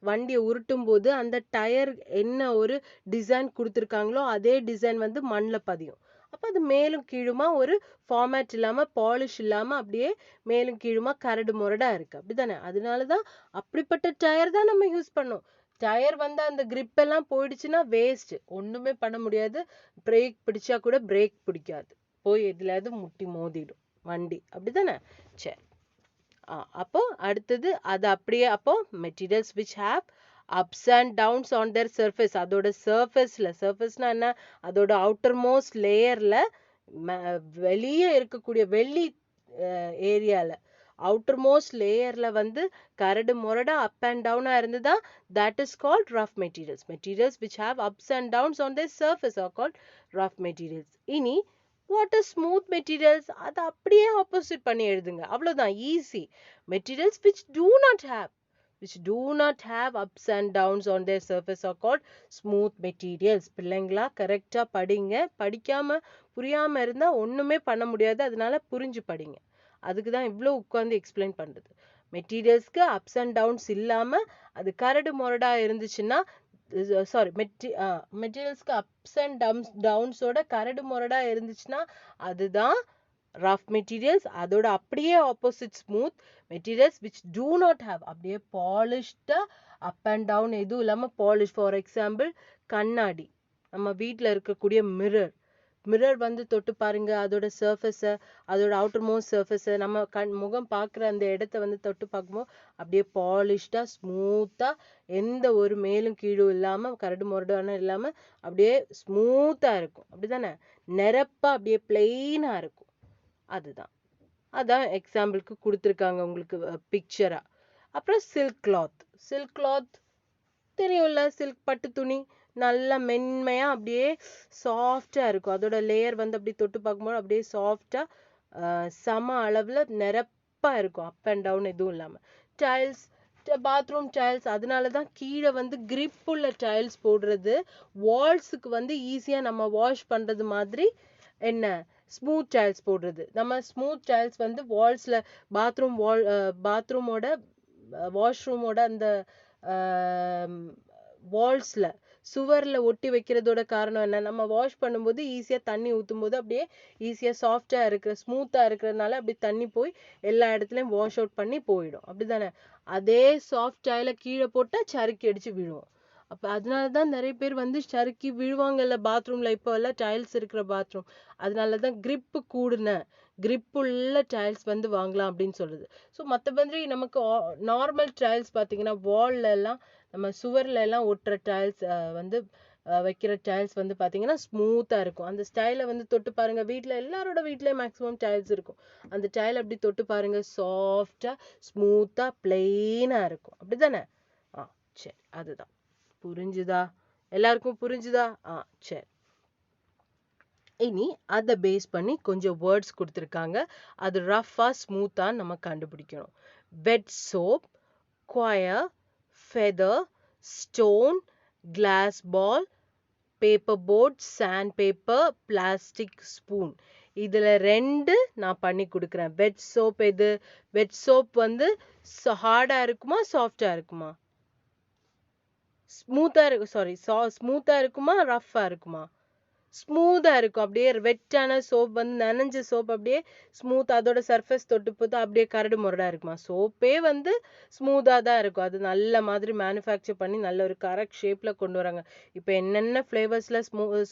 வண்டியை உருட்டும் போது அந்த டயர் என்ன ஒரு டிசைன் கொடுத்துருக்காங்களோ அதே டிசைன் வந்து மண்ணில் பதியும். அப்ப அது மேலும் கீழுமா ஒரு ஃபார்மேட் இல்லாம பாலிஷ் இல்லாம அப்படியே மேலும் கீழுமா கரடு முரடா இருக்கு. அப்படிதானே? அதனாலதான் அப்படிப்பட்ட டயர் தான் நம்ம யூஸ் பண்ணோம். டயர் வந்து அந்த கிரிப் எல்லாம் போயிடுச்சுன்னா வேஸ்ட், ஒண்ணுமே பண்ண முடியாது. பிரேக் பிடிச்சா கூட பிரேக் பிடிக்காது, போய் எதுலாவது முட்டி மோதிடும் வண்டி. அப்படிதானே? சரி. அப்போ அடுத்தது அது அப்படியே. அப்போ materials which have ups and downs on their surface. அதோட சர்ஃபேஸ்னா என்ன? அதோட அவுட்டர் மோஸ்ட் லேயர்ல வெளியே இருக்கக்கூடிய வெள்ளி ஏரியால அவுட்டர் மோஸ்ட் லேயர்ல வந்து கரடு முரடா அப் அண்ட் டவுனா இருந்ததா, that is called rough materials. Materials which have ups and downs on their surface are called rough materials. இனி what are smooth materials? அது அப்படியே ஆப்போசிட் பண்ணி எழுதுங்க, அவ்வளவுதான், easy. Materials which do not have ups and downs on their surface are called smooth materials. பிள்ளைங்களா கரெக்டா படிங்க. படிக்காம புரியாம இருந்தா ஒண்ணுமே பண்ண முடியாது. அதனால புரிஞ்சு படிங்க. அதுக்கு தான் இவ்வளோ உட்காந்து எக்ஸ்பிளைன் பண்றது. மெட்டீரியல்ஸ்க்கு அப்ஸ் அண்ட் டவுன்ஸ் இல்லாம அது கரடு முரடா இருந்துச்சுன்னா, சாரி, மெட்டீரியல்ஸ்க்கு அப்ஸ் அண்ட் டவுன்ஸோட கரடு முரடா இருந்துச்சுன்னா அதுதான் ரஃப் மெட்டீரியல்ஸ். அதோட அப்படியே opposite smooth materials which do not have அப்படியே பாலிஷ்டா அப் அண்ட் டவுன் எதுவும் இல்லாம பாலிஷ். ஃபார் எக்ஸாம்பிள், கண்ணாடி, நம்ம வீட்டில் இருக்கக்கூடிய மிரர் வந்து தொட்டு பாருங்க, அதோட சர்ஃபேஸை, அதோட அவுட்டர் மோஸ்ட் சர்ஃபேஸை, நம்ம முகம் பார்க்குற அந்த இடத்த வந்து தொட்டு பார்க்கும்போது அப்படியே பாலிஷ்டா ஸ்மூத்தா எந்த ஒரு மேலும் கீழும் இல்லாம கரடு முரடான இல்லாம அப்படியே ஸ்மூத்தா இருக்கும். அப்படிதானே? நிரப்பா அப்படியே பிளெயினா இருக்கும். அதான் எக்ஸாம்பிளுக்கு கொடுத்துருக்காங்க உங்களுக்கு பிக்சரா. அப்புறம் சில்க் கிளாத் தெரியும்ல, சில்க் பட்டு துணி நல்லா மென்மையா அப்படியே சாஃப்டா இருக்கும். அதோட லேயர் வந்து அப்படி தொட்டு பார்க்கும்போது அப்படியே சாஃப்டா சம அளவுல நிரப்பா இருக்கும், அப் அண்ட் டவுன் எதுவும் இல்லாம. டைல்ஸ், பாத்ரூம் டைல்ஸ், அதனாலதான் கீழே வந்து கிரிப் உள்ள டைல்ஸ் போடுறது, வால்ஸுக்கு வந்து ஈஸியா நம்ம வாஷ் பண்றது மாதிரி என்ன ஸ்மூத் டைல்ஸ் போடுறது. நம்ம ஸ்மூத் டைல்ஸ் வந்து வால்ஸ்ல பாத்ரூமோட வாஷ்ரூமோட அந்த வால்ஸ்ல சுவர்ல ஒட்டி வைக்கிறதோட காரணம் என்ன? நம்ம வாஷ் பண்ணும்போது ஈஸியா தண்ணி ஊத்தும் போது அப்படியே ஈஸியா சாஃப்டா இருக்கிற ஸ்மூத்தா இருக்கிறதுனால அப்படி தண்ணி போய் எல்லா இடத்துலயும் வாஷ் அவுட் பண்ணி போயிடும். அப்படிதானே? அதே சாஃப்ட் டைல கீழே போட்டா சறுக்கி அடிச்சு விழுவோம். அப்ப அதனாலதான் நிறைய பேர் வந்து சறுக்கி விழுவாங்கல்ல பாத்ரூம்ல. இப்போ எல்லாம் டைல்ஸ் இருக்கிற பாத்ரூம், அதனாலதான் கிரிப் உள்ள டைல்ஸ் வந்து வாங்கலாம் அப்படின்னு சொல்லுது. ஸோ மற்றபடி நமக்கு நார்மல் டைல்ஸ் பார்த்தீங்கன்னா வால்ல எல்லாம் நம்ம சுவர்ல எல்லாம் ஒட்டுற டைல்ஸ் வந்து வைக்கிற டைல்ஸ் வந்து பார்த்தீங்கன்னா ஸ்மூத்தா இருக்கும். அந்த ஸ்டைலை வந்து தொட்டு பாருங்க, வீட்டில் எல்லாரோட வீட்லயும் மேக்ஸிமம் டைல்ஸ் இருக்கும். அந்த டைல் அப்படி தொட்டு பாருங்க, சாஃப்டா ஸ்மூத்தா பிளெயினா இருக்கும். அப்படிதானே? சரி, அதுதான். புரிஞ்சுதா? எல்லாருக்கும் புரிஞ்சுதா? சரி. இனி அதை பேஸ் பண்ணி கொஞ்சம் வேர்ட்ஸ் கொடுத்துருக்காங்க. அது ரஃபா ஸ்மூத்தா நம்ம கண்டுபிடிக்கணும். Wet soap, coir, feather, stone, glass ball, paper board, sandpaper, plastic spoon. இதுல 2 நான் பண்ணி கொடுக்குறேன். வெட் சோப் எது? வெட் சோப் வந்து ஹார்டா இருக்குமா சாஃப்டா இருக்குமா? ஸ்மூத்தா இருக்குமா ரஃப்பா இருக்குமா? ஸ்மூத்தா இருக்கும். அப்படியே வெட்டான சோப் வந்து நனைஞ்ச சோப் அப்படியே ஸ்மூத் அதோட சர்ஃபேஸ் தொட்டு போது அப்படியே கரடு முரடா இருக்குமா. சோப்பே வந்து ஸ்மூத்தா தான் இருக்கும். அது நல்ல மாதிரி மேனுஃபேக்சர் பண்ணி நல்ல ஒரு கரெக்ட் ஷேப்ல கொண்டு வராங்க. இப்போ என்னென்ன ஃப்ளேவர்ஸ்ல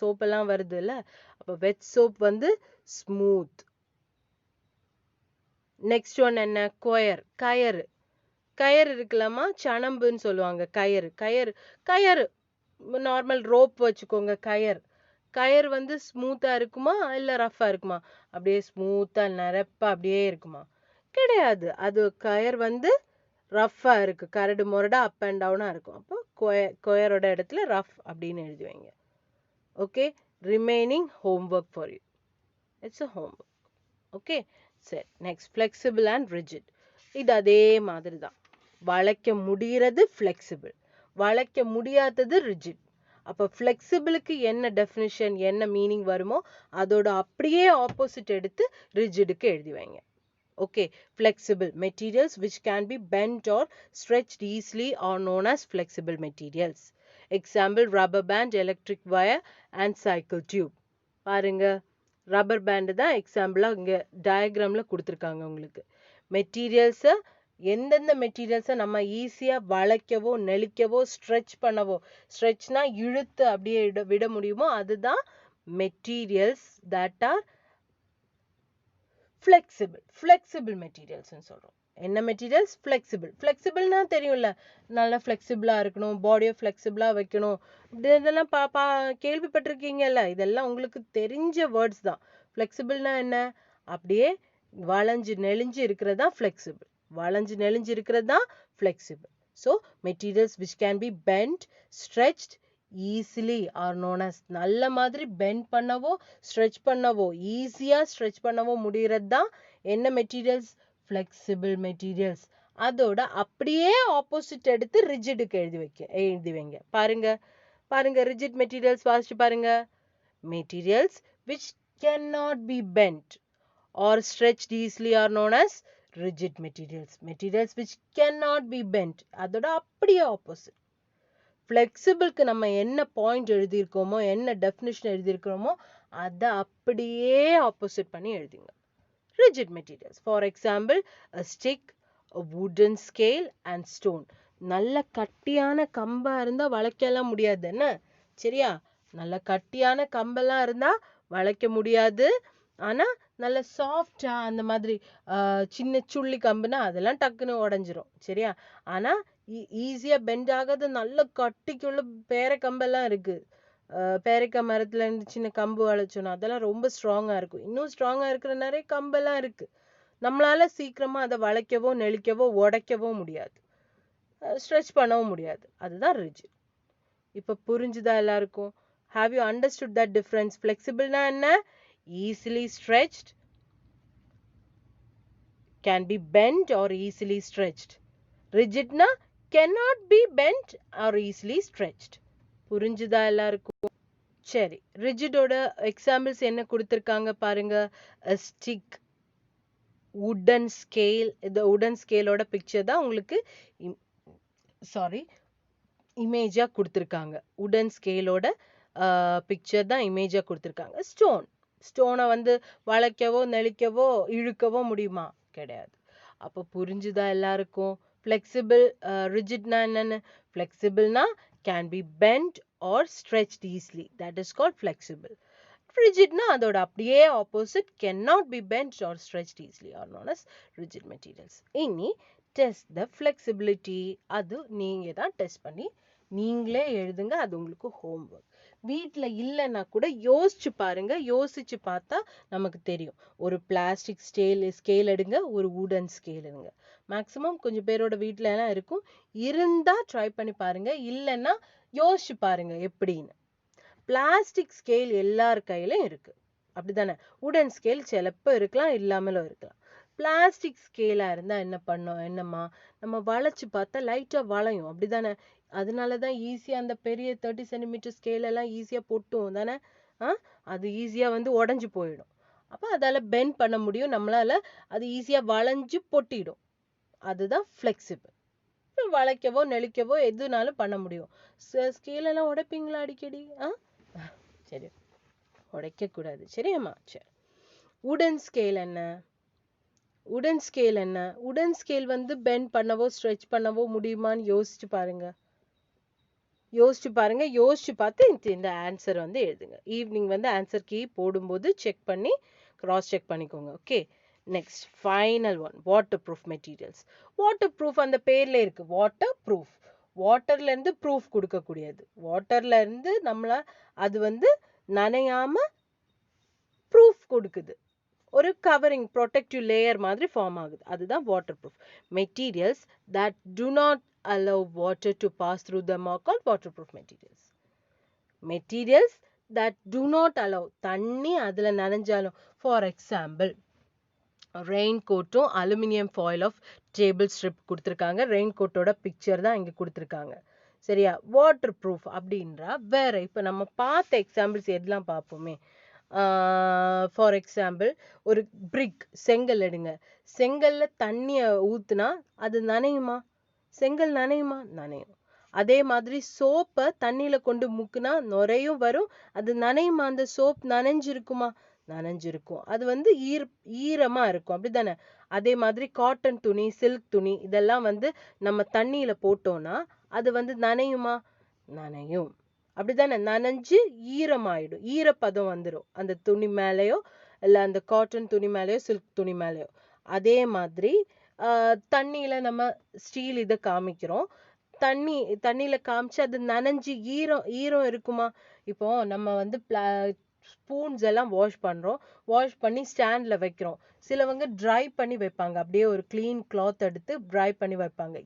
சோப் எல்லாம் வருது இல்ல. அப்போ வெட் சோப் வந்து ஸ்மூத். நெக்ஸ்ட் ஒன் என்ன? கயறு. கயறு இருக்குல்லம்மா, சணம்புன்னு சொல்லுவாங்க. கயறு நார்மல் ரோப் வச்சுக்கோங்க. கயர் வந்து ஸ்மூத்தா இருக்குமா இல்ல ரஃபா இருக்குமா? அப்படியே ஸ்மூத்தா நிரப்பா அப்படியே இருக்குமா? கிடையாது. அது கயர் வந்து ரஃபா இருக்கு. கரடு முரடா அப் அண்ட் டவுனா இருக்கும். அப்போ கொயரோட இடத்துல ரஃப் அப்படின்னு எழுதி வைங்க. Okay, remaining homework for you. It's a homework. Okay, சரி. Next flexible and rigid. இது அதே மாதிரி தான். வளைக்க முடிகிறது ஃப்ளெக்சிபிள், வளைக்க முடியாதது ரிஜிட். அப்போ ஃப்ளெக்சிபிளுக்கு என்ன டெஃபினிஷன், என்ன மீனிங் வருமோ அதோட அப்படியே ஆப்போசிட் எடுத்து ரிஜிடுக்கு எழுதி வைங்க. Okay, flexible materials which can be bent or stretched easily are known as flexible materials. Example, rubber band, electric wire and cycle tube. பாருங்க, ரப்பர் பேண்ட் தான் எக்ஸாம்பிளா இங்க டயக்ராம்ல கொடுத்துருக்காங்க உங்களுக்கு. மெட்டீரியல்ஸை எந்தெந்த மெட்டீரியல்ஸை நம்ம ஈஸியா வளைக்கவோ நெளிக்கவோ ஸ்ட்ரெச் பண்ணவோ, ஸ்ட்ரெச்னா இழுத்து அப்படியே விட முடியுமோ அதுதான் மெட்டீரியல்ஸ் தட் ஆர் ஃப்ளெக்சிபிள் மெட்டீரியல்ஸ்னு சொல்றோம். என்ன மெட்டீரியல்ஸ்? ஃப்ளெக்சிபிள்னா தெரியும்ல, நல்லா ஃப்ளெக்சிபிளா இருக்கணும், பாடியை ஃப்ளெக்சிபிளா வைக்கணும், இதெல்லாம் கேள்விப்பட்டிருக்கீங்கல்ல. இதெல்லாம் உங்களுக்கு தெரிஞ்ச வேர்ட்ஸ் தான். ஃப்ளெக்சிபிள்னா என்ன? அப்படியே வளைஞ்சு நெளிஞ்சு இருக்கிறது தான் ஃப்ளெக்சிபிள். வளைஞ்சு நெளிஞ்சு இருக்கிறது தான் flexible. So materials which can be bent, stretched easily are known as. நல்ல மாதிரி பெண்ட் பண்ணவோ ஸ்ட்ரெச் பண்ணவோ, ஈஸியா ஸ்ட்ரெச் பண்ணவோ முடிகிறது தான் என்ன மெட்டீரியல்ஸ்? Flexible materials. அதோட அப்படியே ஆப்போசிட் எடுத்து ரிஜிடுக்கு எழுதி வைங்க. பாருங்க ரிஜிட் மெட்டீரியல்ஸ் வாசிச்சு பாருங்க. Materials which cannot be bent or stretched easily are known as rigid materials. Materials which cannot be bent, அதோட அப்படியே ஆப்போசிட். ஃப்ளெக்சிபிளுக்கு நம்ம என்ன பாயிண்ட் எழுதியிருக்கோமோ, என்ன டெஃபினிஷன் எழுதியிருக்கிறோமோ அதை அப்படியே ஆப்போசிட் பண்ணி எழுதிங்க. Rigid materials, for example a stick, a wooden scale and stone. நல்ல கட்டியான கம்பா இருந்தா வளைக்கலாம் முடியாது என்ன, சரியா? நல்ல கட்டியான கம்பெல்லாம் இருந்தா வளைக்க முடியாது. ஆனா நல்ல சாஃப்டா அந்த மாதிரி சின்ன சுள்ளி கம்புனா அதெல்லாம் டக்குன்னு உடஞ்சிரும், சரியா? ஆனா ஈஸியா பெண்ட் ஆகாத நல்ல கட்டிக்குள்ள பேரக்கம்பெல்லாம் இருக்கு. பேரிக்காய் மரத்துல இருந்து சின்ன கம்பு வளைச்சோன்னா அதெல்லாம் ரொம்ப ஸ்ட்ராங்கா இருக்கும். இன்னும் ஸ்ட்ராங்கா இருக்கிற நிறைய கம்பெல்லாம் இருக்கு. நம்மளால சீக்கிரமா அதை வளைக்கவோ நெளிக்கவோ உடைக்கவோ முடியாது, ஸ்ட்ரெச் பண்ணவும் முடியாது. அதுதான் ரிஜிட். இப்ப புரிஞ்சுதா எல்லாருக்கும்? Have you understood that difference? Flexibleனா என்ன? Easily stretched, can be bent or easily stretched. Rigidனா cannot be bent or easily stretched. புரிஞ்சுதா எல்லாருக்கும்? சரி, ரிஜிடோட எக்ஸாம்பிள்ஸ் என்ன கொடுத்திருக்காங்க பாருங்க. a stick, wooden scale. இந்த wooden scaleோட பிக்சர் தான் உங்களுக்கு இமேஜா கொடுத்திருக்காங்க. wooden scaleோட பிக்சர் தான் இமேஜா கொடுத்திருக்காங்க. ஸ்டோனை வந்து வளைக்கவோ நெளிக்கவோ இழுக்கவோ முடியுமா? கிடையாது. அப்போ புரிஞ்சுதா எல்லாருக்கும்? ஃப்ளெக்சிபிள் ரிஜிட்னா என்னன்னு? ஃப்ளெக்சிபிள்னா can be bent or stretched easily, that is called flexible. ரிஜிட்னா அதோட அப்படியே opposite, can not be bent or stretched easily are known as rigid materials. இனி டெஸ்ட் த ஃப்ளெக்சிபிலிட்டி. அது நீங்க தான் டெஸ்ட் பண்ணி நீங்களே எழுதுங்க. அது உங்களுக்கு ஹோம்ஒர்க். வீட்டில் இல்லைன்னா கூட யோசிச்சு பாருங்க. யோசிச்சு பார்த்தா நமக்கு தெரியும். ஒரு பிளாஸ்டிக் ஸ்கேல் எடுங்க, ஒரு வுடன் ஸ்கேல் எடுங்க. மேக்ஸிமம் கொஞ்சம் பேரோட வீட்டில எல்லாம் இருக்கும். இருந்தா ட்ரை பண்ணி பாருங்க, இல்லைன்னா யோசிச்சு பாருங்க எப்படின்னு. பிளாஸ்டிக் ஸ்கேல் எல்லார் கையிலும் இருக்கு, அப்படிதானே? வுடன் ஸ்கேல் சிலப்போ இருக்கலாம், இல்லாமலும் இருக்கலாம். பிளாஸ்டிக் ஸ்கேலா இருந்தா என்ன பண்ணோம்? என்னம்மா, நம்ம வளைச்சு பார்த்தா லைட்டா வளையும், அப்படிதானே? அதனாலதான் ஈஸியா அந்த பெரிய 30 சென்டிமீட்டர் ஸ்கேல் எல்லாம் ஈஸியா பொட்டும் தானே. அது ஈஸியா வந்து உடஞ்சு போயிடும். அப்ப அதால பெண்ட் பண்ண முடியும், நம்மளால அது ஈஸியா வளைஞ்சு பொட்டிடும். அதுதான் ஃப்ளெக்சிபிள். வளைக்கவோ நெளிக்கவோ எதுனாலும் பண்ண முடியும். ஸ்கேல் எல்லாம் உடைப்பீங்களா அடிக்கடி? சரி, உடைக்கக்கூடாது. சரியாம்மா? சரி. உடன் ஸ்கேல் என்ன? உடன் ஸ்கேல் என்ன? உடன் ஸ்கேல் வந்து பெண்ட் பண்ணவோ ஸ்ட்ரெச் பண்ணவோ முடியுமான்னு யோசிச்சு பாருங்க. யோசிச்சு பார்த்து இந்த ஆன்சர் வந்து எழுதுங்க. ஈவினிங் வந்து ஆன்சர் கீ போடும்போது செக் பண்ணி கிராஸ் செக் பண்ணிக்கோங்க. Okay. Next final one, water proof materials. Water proof அந்த பேர்ல இருக்கு, வாட்டர் ப்ரூஃப். வாட்டர்ல இருந்து ப்ரூஃப் கொடுக்கக்கூடியது. வாட்டர்ல இருந்து நம்மள அது வந்து நனையாம ப்ரூஃப் கொடுக்குது. ஒரு கவரிங் ப்ரொடெக்டிவ் லேயர் மாதிரி ஃபார்ம் ஆகுது. அதுதான் waterproof. Materials that do not allow water to pass through them are called waterproof materials. Materials that do not allow, தண்ணி அதுல நனைஞ்சாலும், ஃபார் எக்ஸாம்பிள் ரெயின் கோட்டும் aluminium foil of table strip கொடுத்துருக்காங்க. Rain கோட்டோட picture தான் இங்கே கொடுத்துருக்காங்க. சரியா? வாட்டர் ப்ரூஃப் அப்படின்றா வேற. இப்போ நம்ம பார்த்த எக்ஸாம்பிள்ஸ் எல்லாம் பார்ப்போமே. ஃபார் எக்ஸாம்பிள் ஒரு பிரிக் செங்கல் எடுங்க. செங்கல்ல தண்ணியை ஊத்துனா அது நனையுமா? செங்கல் நனையுமா? நனையும். அதே மாதிரி சோப்பை தண்ணியில கொண்டு முக்குனா நுரையும் வரும். அது நனையுமா? அந்த சோப் நனைஞ்சிருக்குமா? நனைஞ்சிருக்கும். அது வந்து ஈரமா இருக்கும். அப்படித்தானே? அதே மாதிரி காட்டன் துணி, சில்க் துணி இதெல்லாம் வந்து நம்ம தண்ணியில போட்டோம்னா அது வந்து நனையுமா? நனையும். அப்படித்தானே? நனைஞ்சு ஈரமாயிடும். ஈரப்பதம் வந்துடும் அந்த துணி மேலேயோ இல்ல அந்த காட்டன் துணி மேலேயோ சில்க் துணி மேலேயோ. அதே மாதிரி தண்ணியில நம்ம ஸ்டீல் இதை காமிக்கிறோம். தண்ணியில காமிச்சு அது நனைஞ்சு ஈரம் இருக்குமா? இப்போ நம்ம வந்து ஸ்பூன்ஸ் எல்லாம் வாஷ் பண்றோம். வாஷ் பண்ணி ஸ்டாண்ட்ல வைக்கிறோம். சிலவங்க ட்ரை பண்ணி வைப்பாங்க. அப்படியே ஒரு கிளீன் கிளாத் எடுத்து ட்ரை பண்ணி வைப்பாங்க.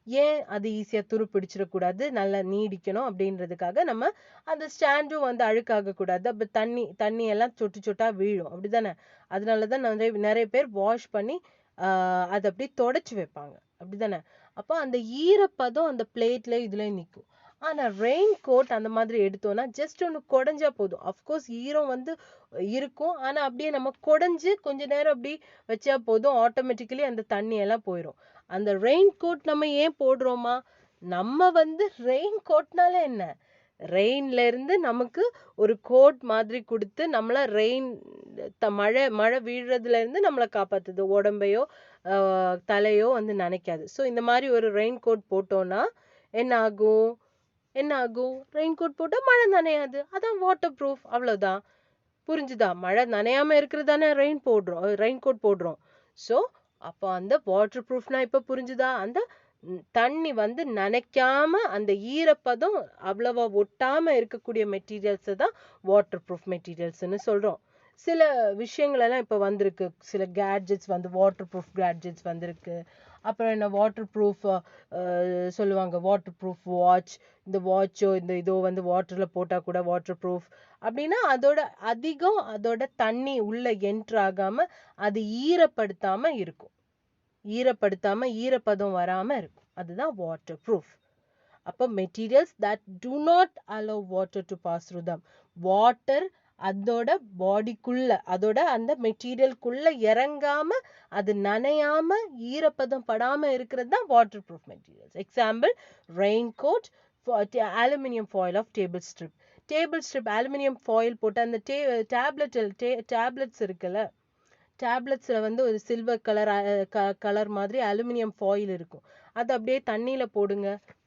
ஏன் அது ஈஸியா துரு பிடிச்சிடக்கூடாது, நல்லா நீடிக்கணும் அப்படின்றதுக்காக. நம்ம அந்த ஸ்டாண்டும் வந்து அழுக்காக கூடாது. அப்ப தண்ணி எல்லாம் சொட்டு சொட்டா வீழும். அப்படிதானே? அதனாலதான் நிறைய பேர் வாஷ் பண்ணி அதை அப்படியே தொடச்சு வைப்பாங்க. அப்படிதானே? அப்போ அந்த ஈரப்பதம் அந்த பிளேட்ல இதுல நிற்கும். ஆனா ரெயின் கோட் அந்த மாதிரி எடுத்தோம்னா ஜஸ்ட் ஒன்று குடஞ்சா போதும். அஃப்கோர்ஸ் ஈரம் வந்து இருக்கும். ஆனா அப்படியே நம்ம குடஞ்சு கொஞ்ச நேரம் அப்படி வச்சா போதும், ஆட்டோமேட்டிக்கலி அந்த தண்ணி எல்லாம் போயிடும். அந்த ரெயின் கோட் நம்ம ஏன் போடுறோமா? நம்ம வந்து ரெயின் கோட்னால என்ன, ரெயின்ல இருந்து நமக்கு ஒரு கோட் மாதிரி கொடுத்து நம்மள மழை வீழ்றதுல இருந்து நம்மளை காப்பாத்துது. உடம்பையோ தலையோ வந்து நனைக்காது. ஸோ இந்த மாதிரி ஒரு ரெயின் கோட் போட்டோம்னா என்ன ஆகும்? ரெயின் கோட் போட்டா மழை நனையாது. அதான் வாட்டர் ப்ரூஃப். அவ்வளவுதான். புரிஞ்சுதா? மழை நனையாம இருக்கிறது தானே ரெயின் கோட் போடுறோம். ஸோ அப்போ அந்த வாட்டர் ப்ரூஃப்னா இப்ப புரிஞ்சுதா? அந்த தண்ணி வந்து நனைக்காம அந்த ஈரப்பதம் அவ்வளவா ஒட்டாம இருக்கக்கூடிய மெட்டீரியல்ஸ் தான் வாட்டர் ப்ரூஃப் மெட்டீரியல்ஸ்னு சொல்றோம். சில விஷயங்கள் எல்லாம் இப்ப வந்திருக்கு. சில கேட்ஜெட்ஸ் வந்து வாட்டர் ப்ரூஃப் கேட்ஜெட்ஸ் வந்திருக்கு. அப்புறம் என்ன வாட்டர் ப்ரூஃப் சொல்லுவாங்க, வாட்டர் ப்ரூஃப் வாட்ச். இந்த வாட்சோ இந்த இதோ வந்து வாட்டர்ல போட்டா கூட வாட்டர் ப்ரூஃப் அப்படின்னா அதோட தண்ணி உள்ள என்ட்ரு ஆகாம அது ஈரப்படுத்தாம இருக்கும். ஈரப்பதம் வராம இருக்கும். அதுதான் வாட்டர் ப்ரூஃப். அப்போ materials that do not allow water to pass through them. Water அதோட பாடிக்குள்ள, அதோட அந்த மெட்டீரியல்குள்ள இறங்காம அது நனையாம ஈரப்பதம் படாம இருக்கிறது தான் waterproof materials. Example raincoat, aluminium foil of table strip aluminium foil போட்டு அந்த டேப்லெட்ஸ் இருக்குல்ல, டேப்லெட்ஸ்ல வந்து ஒரு சில்வர் கலர் மாதிரி அலுமினியம் ஃபாயில் இருக்கும். அது அப்படியே தண்ணியில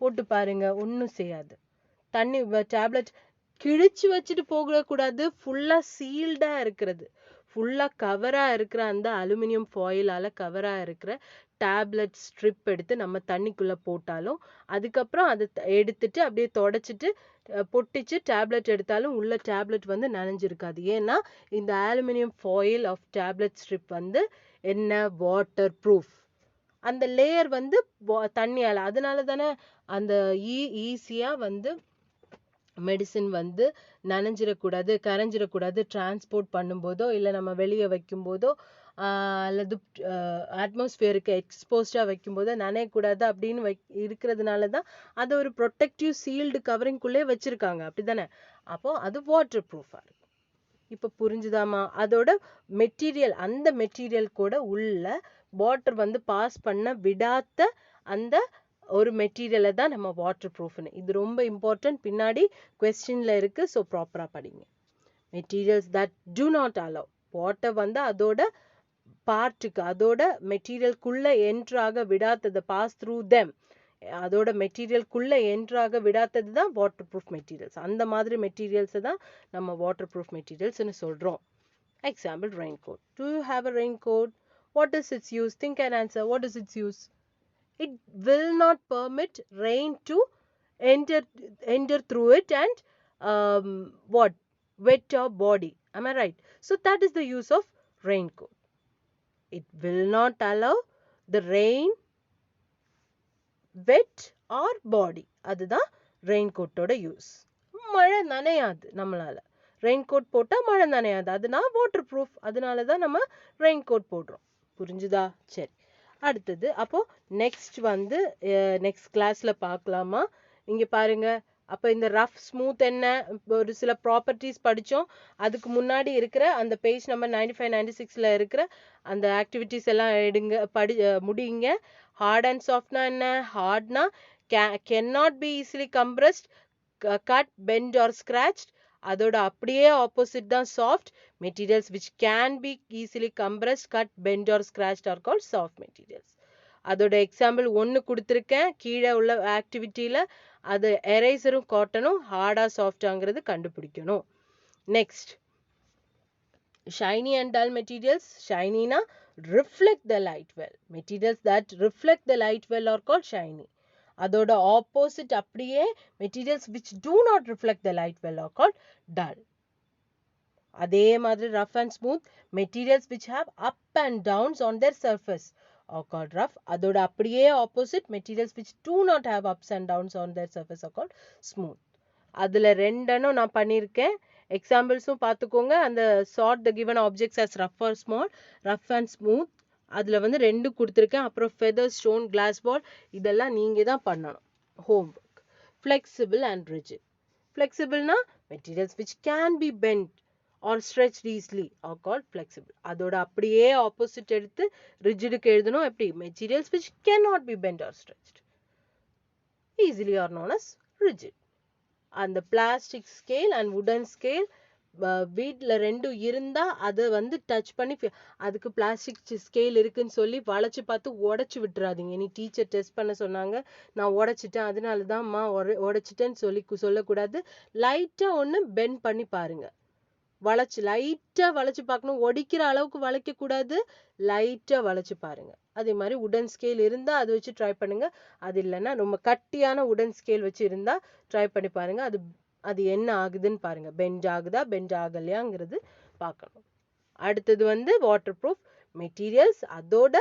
போட்டு பாருங்க, ஒன்றும் செய்யாது. டேப்லெட் கிழிச்சு வச்சுட்டு போகக்கூடாது. ஃபுல்லா சீல்டா இருக்கிறது, ஃபுல்லா கவரா இருக்கிற அந்த அலுமினியம் ஃபாயிலால கவரா இருக்கிற டேப்லெட் ஸ்ட்ரிப் எடுத்து நம்ம தண்ணிக்குள்ள போட்டாலும் அதுக்கப்புறம் அதை எடுத்துட்டு அப்படியே தொடச்சிட்டு பொட்டிச்சு டேப்லெட் எடுத்தாலும் உள்ள டேப்லெட் வந்து நனைஞ்சிருக்காது. ஏன்னா இந்த aluminium foil of tablet strip வந்து என்ன, வாட்டர் ப்ரூஃப். அந்த லேயர் வந்து தண்ணியால, அதனால தானே அந்த ஈஸியா வந்து மெடிசின் வந்து நனைஞ்சிடக்கூடாது, கரைஞ்சிடக்கூடாது. டிரான்ஸ்போர்ட் பண்ணும்போதோ இல்லை நம்ம வெளியே வைக்கும்போதோ அல்லது அட்மாஸ்பியருக்கு எக்ஸ்போஸ்டா வைக்கும்போதோ நனையக்கூடாது அப்படின்னு இருக்கிறதுனால தான் அது ஒரு ப்ரொடெக்டிவ் சீல்டு கவரிங்குள்ளே வச்சிருக்காங்க. அப்படிதானே? அப்போ அது வாட்டர் ப்ரூஃபா இருக்கும். இப்போ புரிஞ்சுதாமா? அதோட மெட்டீரியல், அந்த மெட்டீரியல் கூட உள்ள வாட்டர் வந்து பாஸ் பண்ண விடாத அந்த ஒரு மெட்டீரியலை தான் நம்ம வாட்டர் ப்ரூஃப்னு. இது ரொம்ப இம்பார்ட்டன்ட், பின்னாடி கொஸ்டின்ல இருக்கு. ஸோ ப்ராப்பரா படிங்க. Materials that do not allow. Water வந்து அதோட பார்ட்டுக்கு அதோட மெட்டீரியல்குள்ள என்ட்ராக விடாதது, பாஸ் த்ரூ தெம், அதோட மெட்டீரியல்குள்ள என்ட்ராக விடாதது தான் வாட்டர் ப்ரூஃப் மெட்டீரியல்ஸ். அந்த மாதிரி மெட்டீரியல்ஸை தான் நம்ம வாட்டர் ப்ரூஃப் மெட்டீரியல்ஸ்னு சொல்கிறோம். Example raincoat. Do you have a raincoat? What is its use? Think and answer. What is its use? It will not permit rain to enter through it and what? Wet your body. Am I right? So that is the use of raincoat. It will not allow the rain wet our body. அதுதான் ரெயின்கோட்டோட use. மழை நனையாது நம்மளால. Raincoat போட்டால் மழை நனையாது, அதுனா water proof. அதனால தான் நம்ம raincoat போடுறோம். புரிஞ்சுதா? சரி, அடுத்தது அப்போ நெக்ஸ்ட் வந்து நெக்ஸ்ட் கிளாஸ்ல பார்க்கலாமா? இங்க பாருங்க. அப்போ இந்த ரஃப் ஸ்மூத் என்ன, ஒரு சில ப்ராப்பர்ட்டிஸ் படித்தோம். அதுக்கு முன்னாடி இருக்கிற அந்த பேஜ் நம்பர் 95 96ல இருக்கிற அந்த ஆக்டிவிட்டிஸ் எல்லாம் எடுங்க, முடியுங்க. ஹார்ட் அண்ட் சாஃப்ட்னா என்ன? ஹார்ட்னா cannot be easily compressed, cut, bend or scratched. அதோட அப்படியே ஆப்போசிட் தான் soft. Materials which can be easily compressed, cut, bend or scratched are called soft materials. அதோட எக்ஸாம்பிள் ஒன்று கொடுத்துருக்கேன் கீழே உள்ள ஆக்டிவிட்டியில். அது எரேசரும் காட்டனும் ஹார்டா சாஃப்டாங்கிறது கண்டுபிடிக்கணும். Next, shiny and dull materials. Shiny-na reflect the light well. Materials that reflect the light well are called shiny. அதோட opposite அப்படியே materials which do not reflect the light well are called dull. அதே மாதிரி rough and smooth materials which have up and downs on their surface are called rough. அதோட அப்படியே opposite materials which do not have ups and downs on their surface are called smooth. அதுல ரெண்டனும் நான் பண்ணியிருக்கேன். எக்ஸாம்பிள்ஸும் பார்த்துக்கோங்க. அந்த sort the given objects as rough or small, rough and smooth, அதில் வந்து ரெண்டு கொடுத்துருக்கேன். அப்புறம் ஃபெதர், ஸ்டோன், கிளாஸ் பால், இதெல்லாம் நீங்கள் தான் பண்ணணும் ஹோம்ஒர்க். Flexible and rigid. ஃப்ளெக்சிபிள்னா materials which can be bent or stretched easily are called flexible. அதோட அப்படியே ஆப்போசிட் எடுத்து ரிஜிடுக்கு எழுதணும். எப்படி? Materials which cannot be bent or stretched easily are known as rigid. அந்த பிளாஸ்டிக் ஸ்கேல் அண்ட் வுடன் scale வீட்டில் ரெண்டும் இருந்தால் அதை வந்து டச் பண்ணி அதுக்கு பிளாஸ்டிக் ஸ்கேல் இருக்குன்னு சொல்லி வளைச்சி பார்த்து உடச்சி விட்டுறாதீங்க. நீ டீச்சர் டெஸ்ட் பண்ண சொன்னாங்க, நான் உடச்சிட்டேன், அதனால தான்மா உடச்சிட்டேன்னு சொல்லக்கூடாது. லைட்டாக ஒன்று பெண்ட் பண்ணி பாருங்க. லைட்டாக வளைச்சி பார்க்கணும். ஒடிக்கிற அளவுக்கு வளைக்கக்கூடாது, லைட்டாக வளைச்சி பாருங்க. அதே மாதிரி உடன் ஸ்கேல் இருந்தால் அதை வச்சு ட்ரை பண்ணுங்க. அது இல்லைன்னா ரொம்ப கட்டியான உடன் ஸ்கேல் வச்சு இருந்தால் ட்ரை பண்ணி பாருங்க. அது என்ன ஆகுதுன்னு பாருங்க. பெண்ட் ஆகுதா, பெண்ட் ஆகலையாங்கிறது பார்க்கணும். அடுத்தது வந்து வாட்டர் ப்ரூஃப் மெட்டீரியல்ஸ். அதோட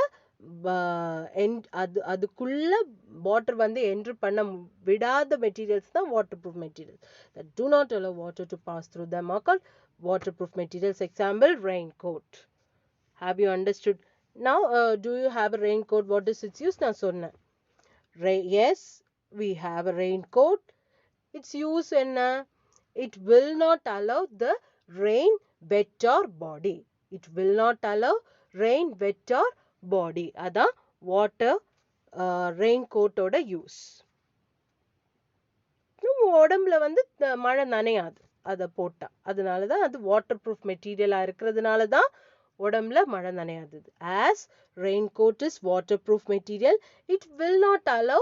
அதுக்குள்ள வாட்டர் வந்து என்ட்ரு பண்ண விடாத மெட்டீரியல்ஸ் தான் waterproof materials. that do not allow water to pass through them are called waterproof materials. Example, raincoat. Have you understood? Now do you have a raincoat? What is its use? நான் சொன்னேன். Yes, we have a raincoat. Its use என்ன? It will not allow the rain wet our body. It will not allow rain wet our body. அதான் water ரெயின்கோட்டோட use. உடம்புல வந்து மழை நனையாது அதை போட்டா. அதனால தான் அது வாட்டர் ப்ரூஃப் மெட்டீரியலாக இருக்கிறதுனால தான் உடம்புல மழை நனையாது. As raincoat is waterproof material, it will not allow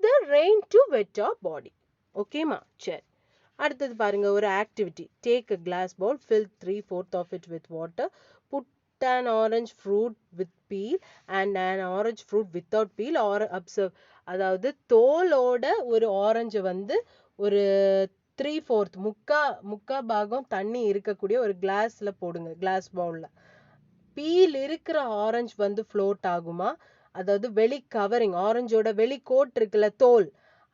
the rain to wet our body. ஓகேமா? சரி, அடுத்தது பாருங்க ஒரு activity. Take a glass bowl, fill 3/4 of it with water, put an orange fruit with peel and an orange fruit without peel or observe. அதாவது தோலோட ஒரு orange வந்து ஒரு 3/4 முக்கா பாகம் தண்ணி இருக்கக்கூடிய ஒரு கிளாஸ்ல போடுங்க, கிளாஸ் பவுல்ல. பீல் இருக்கிற ஆரஞ்சு வந்து ஃப்ளோட் ஆகுமா? அதாவது வெளி கவரிங், ஆரஞ்சோட வெளி கோட் இருக்குல்ல, தோல்,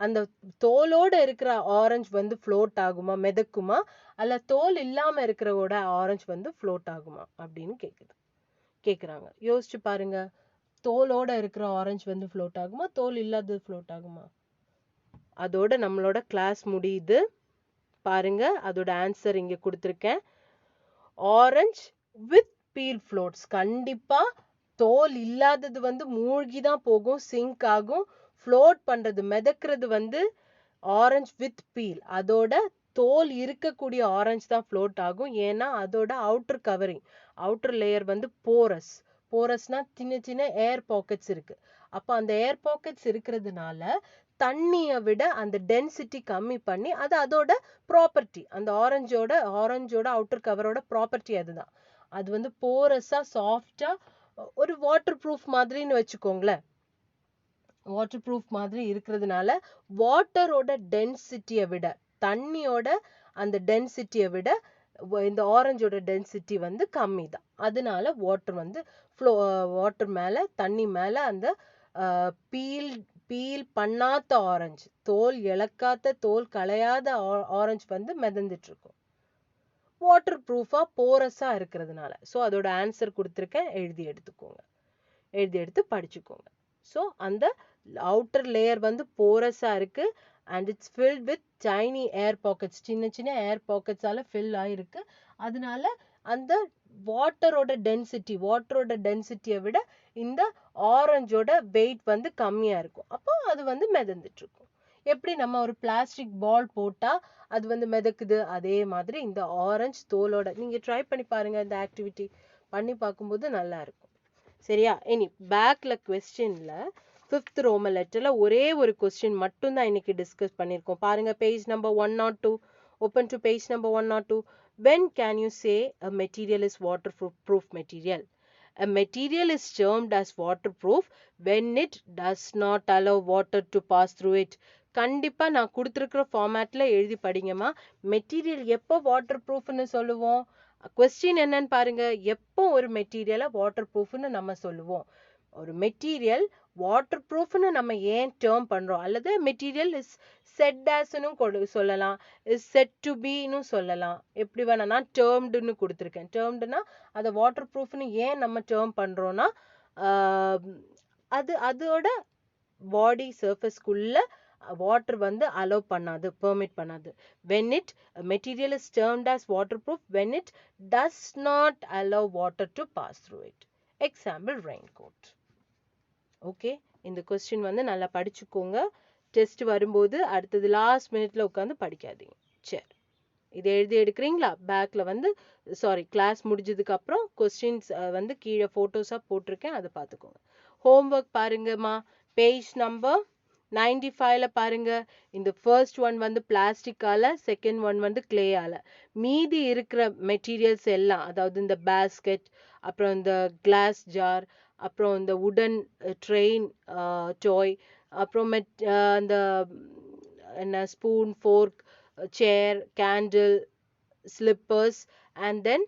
அந்த தோலோட இருக்கிற ஆரஞ்சு வந்து ஃப்ளோட் ஆகுமா, மிதக்குமா? அல்ல தோல் இல்லாம இருக்கிறவோட ஆரஞ்சு வந்து ஃப்ளோட் ஆகுமா அப்படின்னு கேக்குறாங்க. யோசிச்சு பாருங்க. தோலோட இருக்கிற ஆரஞ்சு வந்து ஃப்ளோட் ஆகுமா, தோல் இல்லாதது ஃப்ளோட் ஆகுமா? அதோட நம்மளோட கிளாஸ் முடியுது. பாருங்க, அதோட ஆன்சர் இங்க கொடுத்துருக்கேன். Orange with peel floats. கண்டிப்பா தோல் இல்லாதது வந்து மூழ்கி தான் போகும், சிங்க் ஆகும். ஃப்ளோட் பண்றது, மிதக்கிறது வந்து ஆரஞ்சு வித் பீல். அதோட தோல் இருக்கக்கூடிய ஆரஞ்சு தான் ஃப்ளோட் ஆகும். ஏன்னா அதோட அவுட்டர் கவரிங், அவுட்டர் லேயர் வந்து போரஸ். போரஸ்னா சின்ன சின்ன ஏர் பாக்கெட்ஸ் இருக்கு. அப்ப அந்த ஏர் பாக்கெட்ஸ் இருக்கிறதுனால தண்ணியை விட அந்த டென்சிட்டி கம்மி பண்ணி அது அதோட ப்ராப்பர்ட்டி. அந்த ஆரஞ்சோட அவுட்டர் கவரோட ப்ராப்பர்ட்டி அதுதான். அது வந்து போரஸா சாஃப்டா ஒரு வாட்டர் ப்ரூஃப் மாதிரின்னு வச்சுக்கோங்களேன். வாட்டர் ப்ரூஃப் மாதிரி இருக்கிறதுனால வாட்டரோட டென்சிட்டியை விட, தண்ணியோட அந்த டென்சிட்டியை விட இந்த ஆரஞ்சோட டென்சிட்டி வந்து கம்மி தான். அதனால வாட்டர் மேல, தண்ணி மேல அந்த பீல் பண்ணாத ஆரஞ்சு, தோல் இழக்காத, தோல் களையாத ஆரஞ்சு வந்து மிதந்துட்டு இருக்கும். வாட்டர் ப்ரூஃபா போரஸா இருக்கிறதுனால. ஸோ அதோட ஆன்சர் கொடுத்துருக்கேன், எழுதி எடுத்துக்கோங்க, எழுதி எடுத்து படிச்சுக்கோங்க. ஸோ அந்த அவுட்டர் லேயர் வந்து போரஸா இருக்கு and it's filled with tiny air pockets, சின்ன சின்ன ஏர் பாக்கெட்ஸால ஃபில் ஆயிருக்கு. அதனால அந்த வாட்டரோட டென்சிட்டியை விட இந்த ஆரஞ்சோட வெயிட் வந்து கம்மியா இருக்கும். அப்போ அது வந்து மிதந்துட்டு இருக்கும். எப்படி நம்ம ஒரு பிளாஸ்டிக் பால் போட்டா அது வந்து மிதக்குது, அதே மாதிரி இந்த ஆரஞ்சு தோலோட. நீங்க ட்ரை பண்ணி பாருங்க, இந்த ஆக்டிவிட்டி பண்ணி பார்க்கும்போது நல்லா இருக்கும். சரியா? இனி பேக்ல கொஸ்டின்ல 5th ரோமன் லெட்டர்ல ஒரே ஒரு கொஸ்டின் மட்டும் தான் இன்னைக்கு டிஸ்கஸ் பண்ணிருக்கோம். பாருங்க, page number 102. Open to page number 102. When can you say a material is waterproof material? A material is termed as waterproof when it does not allow water to pass through it. கண்டிப்பா நான் கொடுத்துருக்கிற ஃபார்மேட்ல எழுதி படிங்கம்மா. Material எப்போ water ப்ரூஃப்னு சொல்லுவோம்? Question என்னன்னு பாருங்க. எப்போ ஒரு மெட்டீரியலை வாட்டர் ப்ரூஃப்னு நம்ம சொல்லுவோம்? ஒரு மெட்டீரியல் வாட்டர் ப்ரூஃப்னு நம்ம ஏன் டேர்ம் பண்றோம்? அல்லது மெட்டீரியல் இஸ் செட் ஆஸ்னு சொல்லலாம், இஸ் செட் டு பின்னு சொல்லலாம். எப்படி வேணா, நான் டேர்ம்டுன்னு கொடுத்துருக்கேன். டேர்ம்டுனா அதை வாட்டர் ப்ரூஃப்னு ஏன் நம்ம டேர்ம் பண்றோம்னா, அதோட பாடி சர்ஃபேஸ்க்குள்ள வாட்டர் வந்து அலோவ் பண்ணாது, பெர்மிட் பண்ணாது. when it material is termed as waterproof when it does not allow water to pass through it. Example, raincoat. Okay, இந்த கொஸ்டின் வந்து நல்லா படிச்சுக்கோங்க. டெஸ்ட் வரும்போது அடுத்தது லாஸ்ட் மினிட்ல உட்காந்து படிக்காதீங்க. சரி, இதை எழுதி எடுக்கிறீங்களா? பேக்ல வந்து கிளாஸ் முடிஞ்சதுக்கு அப்புறம் கொஸ்டின்ஸ் வந்து கீழே போட்டோஸா போட்டிருக்கேன், அதை பார்த்துக்கோங்க. ஹோம்ஒர்க் பாருங்கம்மா. பேஜ் நம்பர் 95ல பாருங்க. இந்த ஃபர்ஸ்ட் ஒன் வந்து பிளாஸ்டிக்கால, செகண்ட் ஒன் வந்து கிளேயால. மீதி இருக்கிற மெட்டீரியல்ஸ் எல்லாம், அதாவது இந்த பேஸ்கெட், அப்புறம் இந்த கிளாஸ் ஜார், அப்புறம் இந்த உடன் ட்ரெயின் டாய், அப்புறம் அந்த என்ன spoon, fork, chair, candle, slippers and then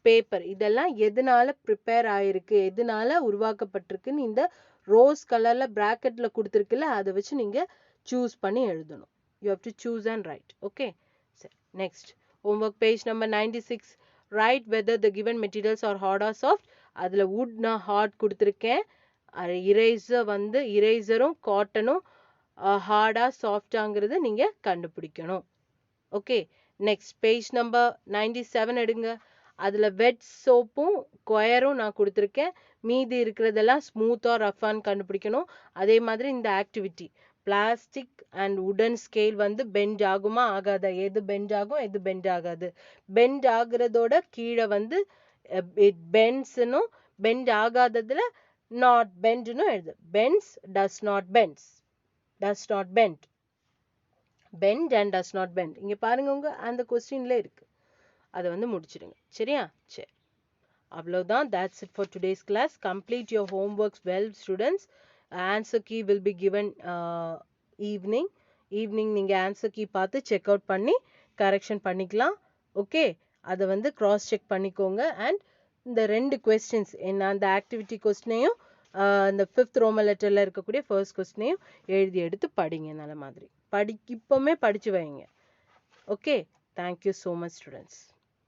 paper, இதெல்லாம் எதனால ப்ரிப்பேர் ஆயிருக்கு, எதனால உருவாக்கப்பட்டிருக்குன்னு இந்த ரோஸ் கலர்ல பிராக்கெட்ல கொடுத்துருக்குல்ல, அதை வச்சு நீங்க சூஸ் பண்ணி எழுதணும். You have to choose and write. Okay, சரி. Next homework page number 96. Write whether the given materials are hard or soft. அதுல வுட் நான் ஹார்ட் கொடுத்துருக்கேன். இரேசரும் காட்டனும் ஹார்டா சாஃப்டாங்கிறத நீங்க கண்டுபிடிக்கணும். ஓகே, நெக்ஸ்ட் பேஜ் நம்பர் 97 எடுங்க. அதுல வெட் சோப்பும் கொயரும் நான் கொடுத்துருக்கேன். மீதி இருக்கிறதெல்லாம் ஸ்மூத்தா ரஃபான்னு கண்டுபிடிக்கணும். அதே மாதிரி இந்த ஆக்டிவிட்டி, பிளாஸ்டிக் அண்ட் உடன் ஸ்கேல் வந்து பெண்ட் ஆகுமா ஆகாதா, எது பெண்ட் ஆகும் எது பெண்ட் ஆகாது. பெண்ட் ஆகுறதோட கீழே வந்து பெண்ட்ஸ்னும், பெண்ட் ஆகாததுல நாட் பெண்ட்னு எழுது. Bends, does not bends, does not bend, bend and does not bend. இங்க பாருங்க, உங்க அந்த கொஸ்டின்ல இருக்கு, அதை வந்து முடிச்சிடுங்க. சரியா? சரி, அவ்வளவுதான். That's it for today's class. Complete your homeworks well, students. Answer key will be given evening. நீங்க ஆன்சர் கீ பார்த்து செக் அவுட் பண்ணி கரெக்ஷன் பண்ணிக்கலாம். ஓகே, அதை வந்து கிராஸ் செக் பண்ணிக்கோங்க. அண்ட் இந்த 2 கொஸ்டின்ஸ் என்ன, அந்த ஆக்டிவிட்டி கொஸ்டினையும் இந்த 5th ரோமன் லெட்டர்ல இருக்கக்கூடிய ஃபர்ஸ்ட் கொஸ்டினையும் எழுதி எடுத்து படிங்க. நல்ல மாதிரி இப்பவுமே படிச்சு வைங்க. Okay, thank you so much students.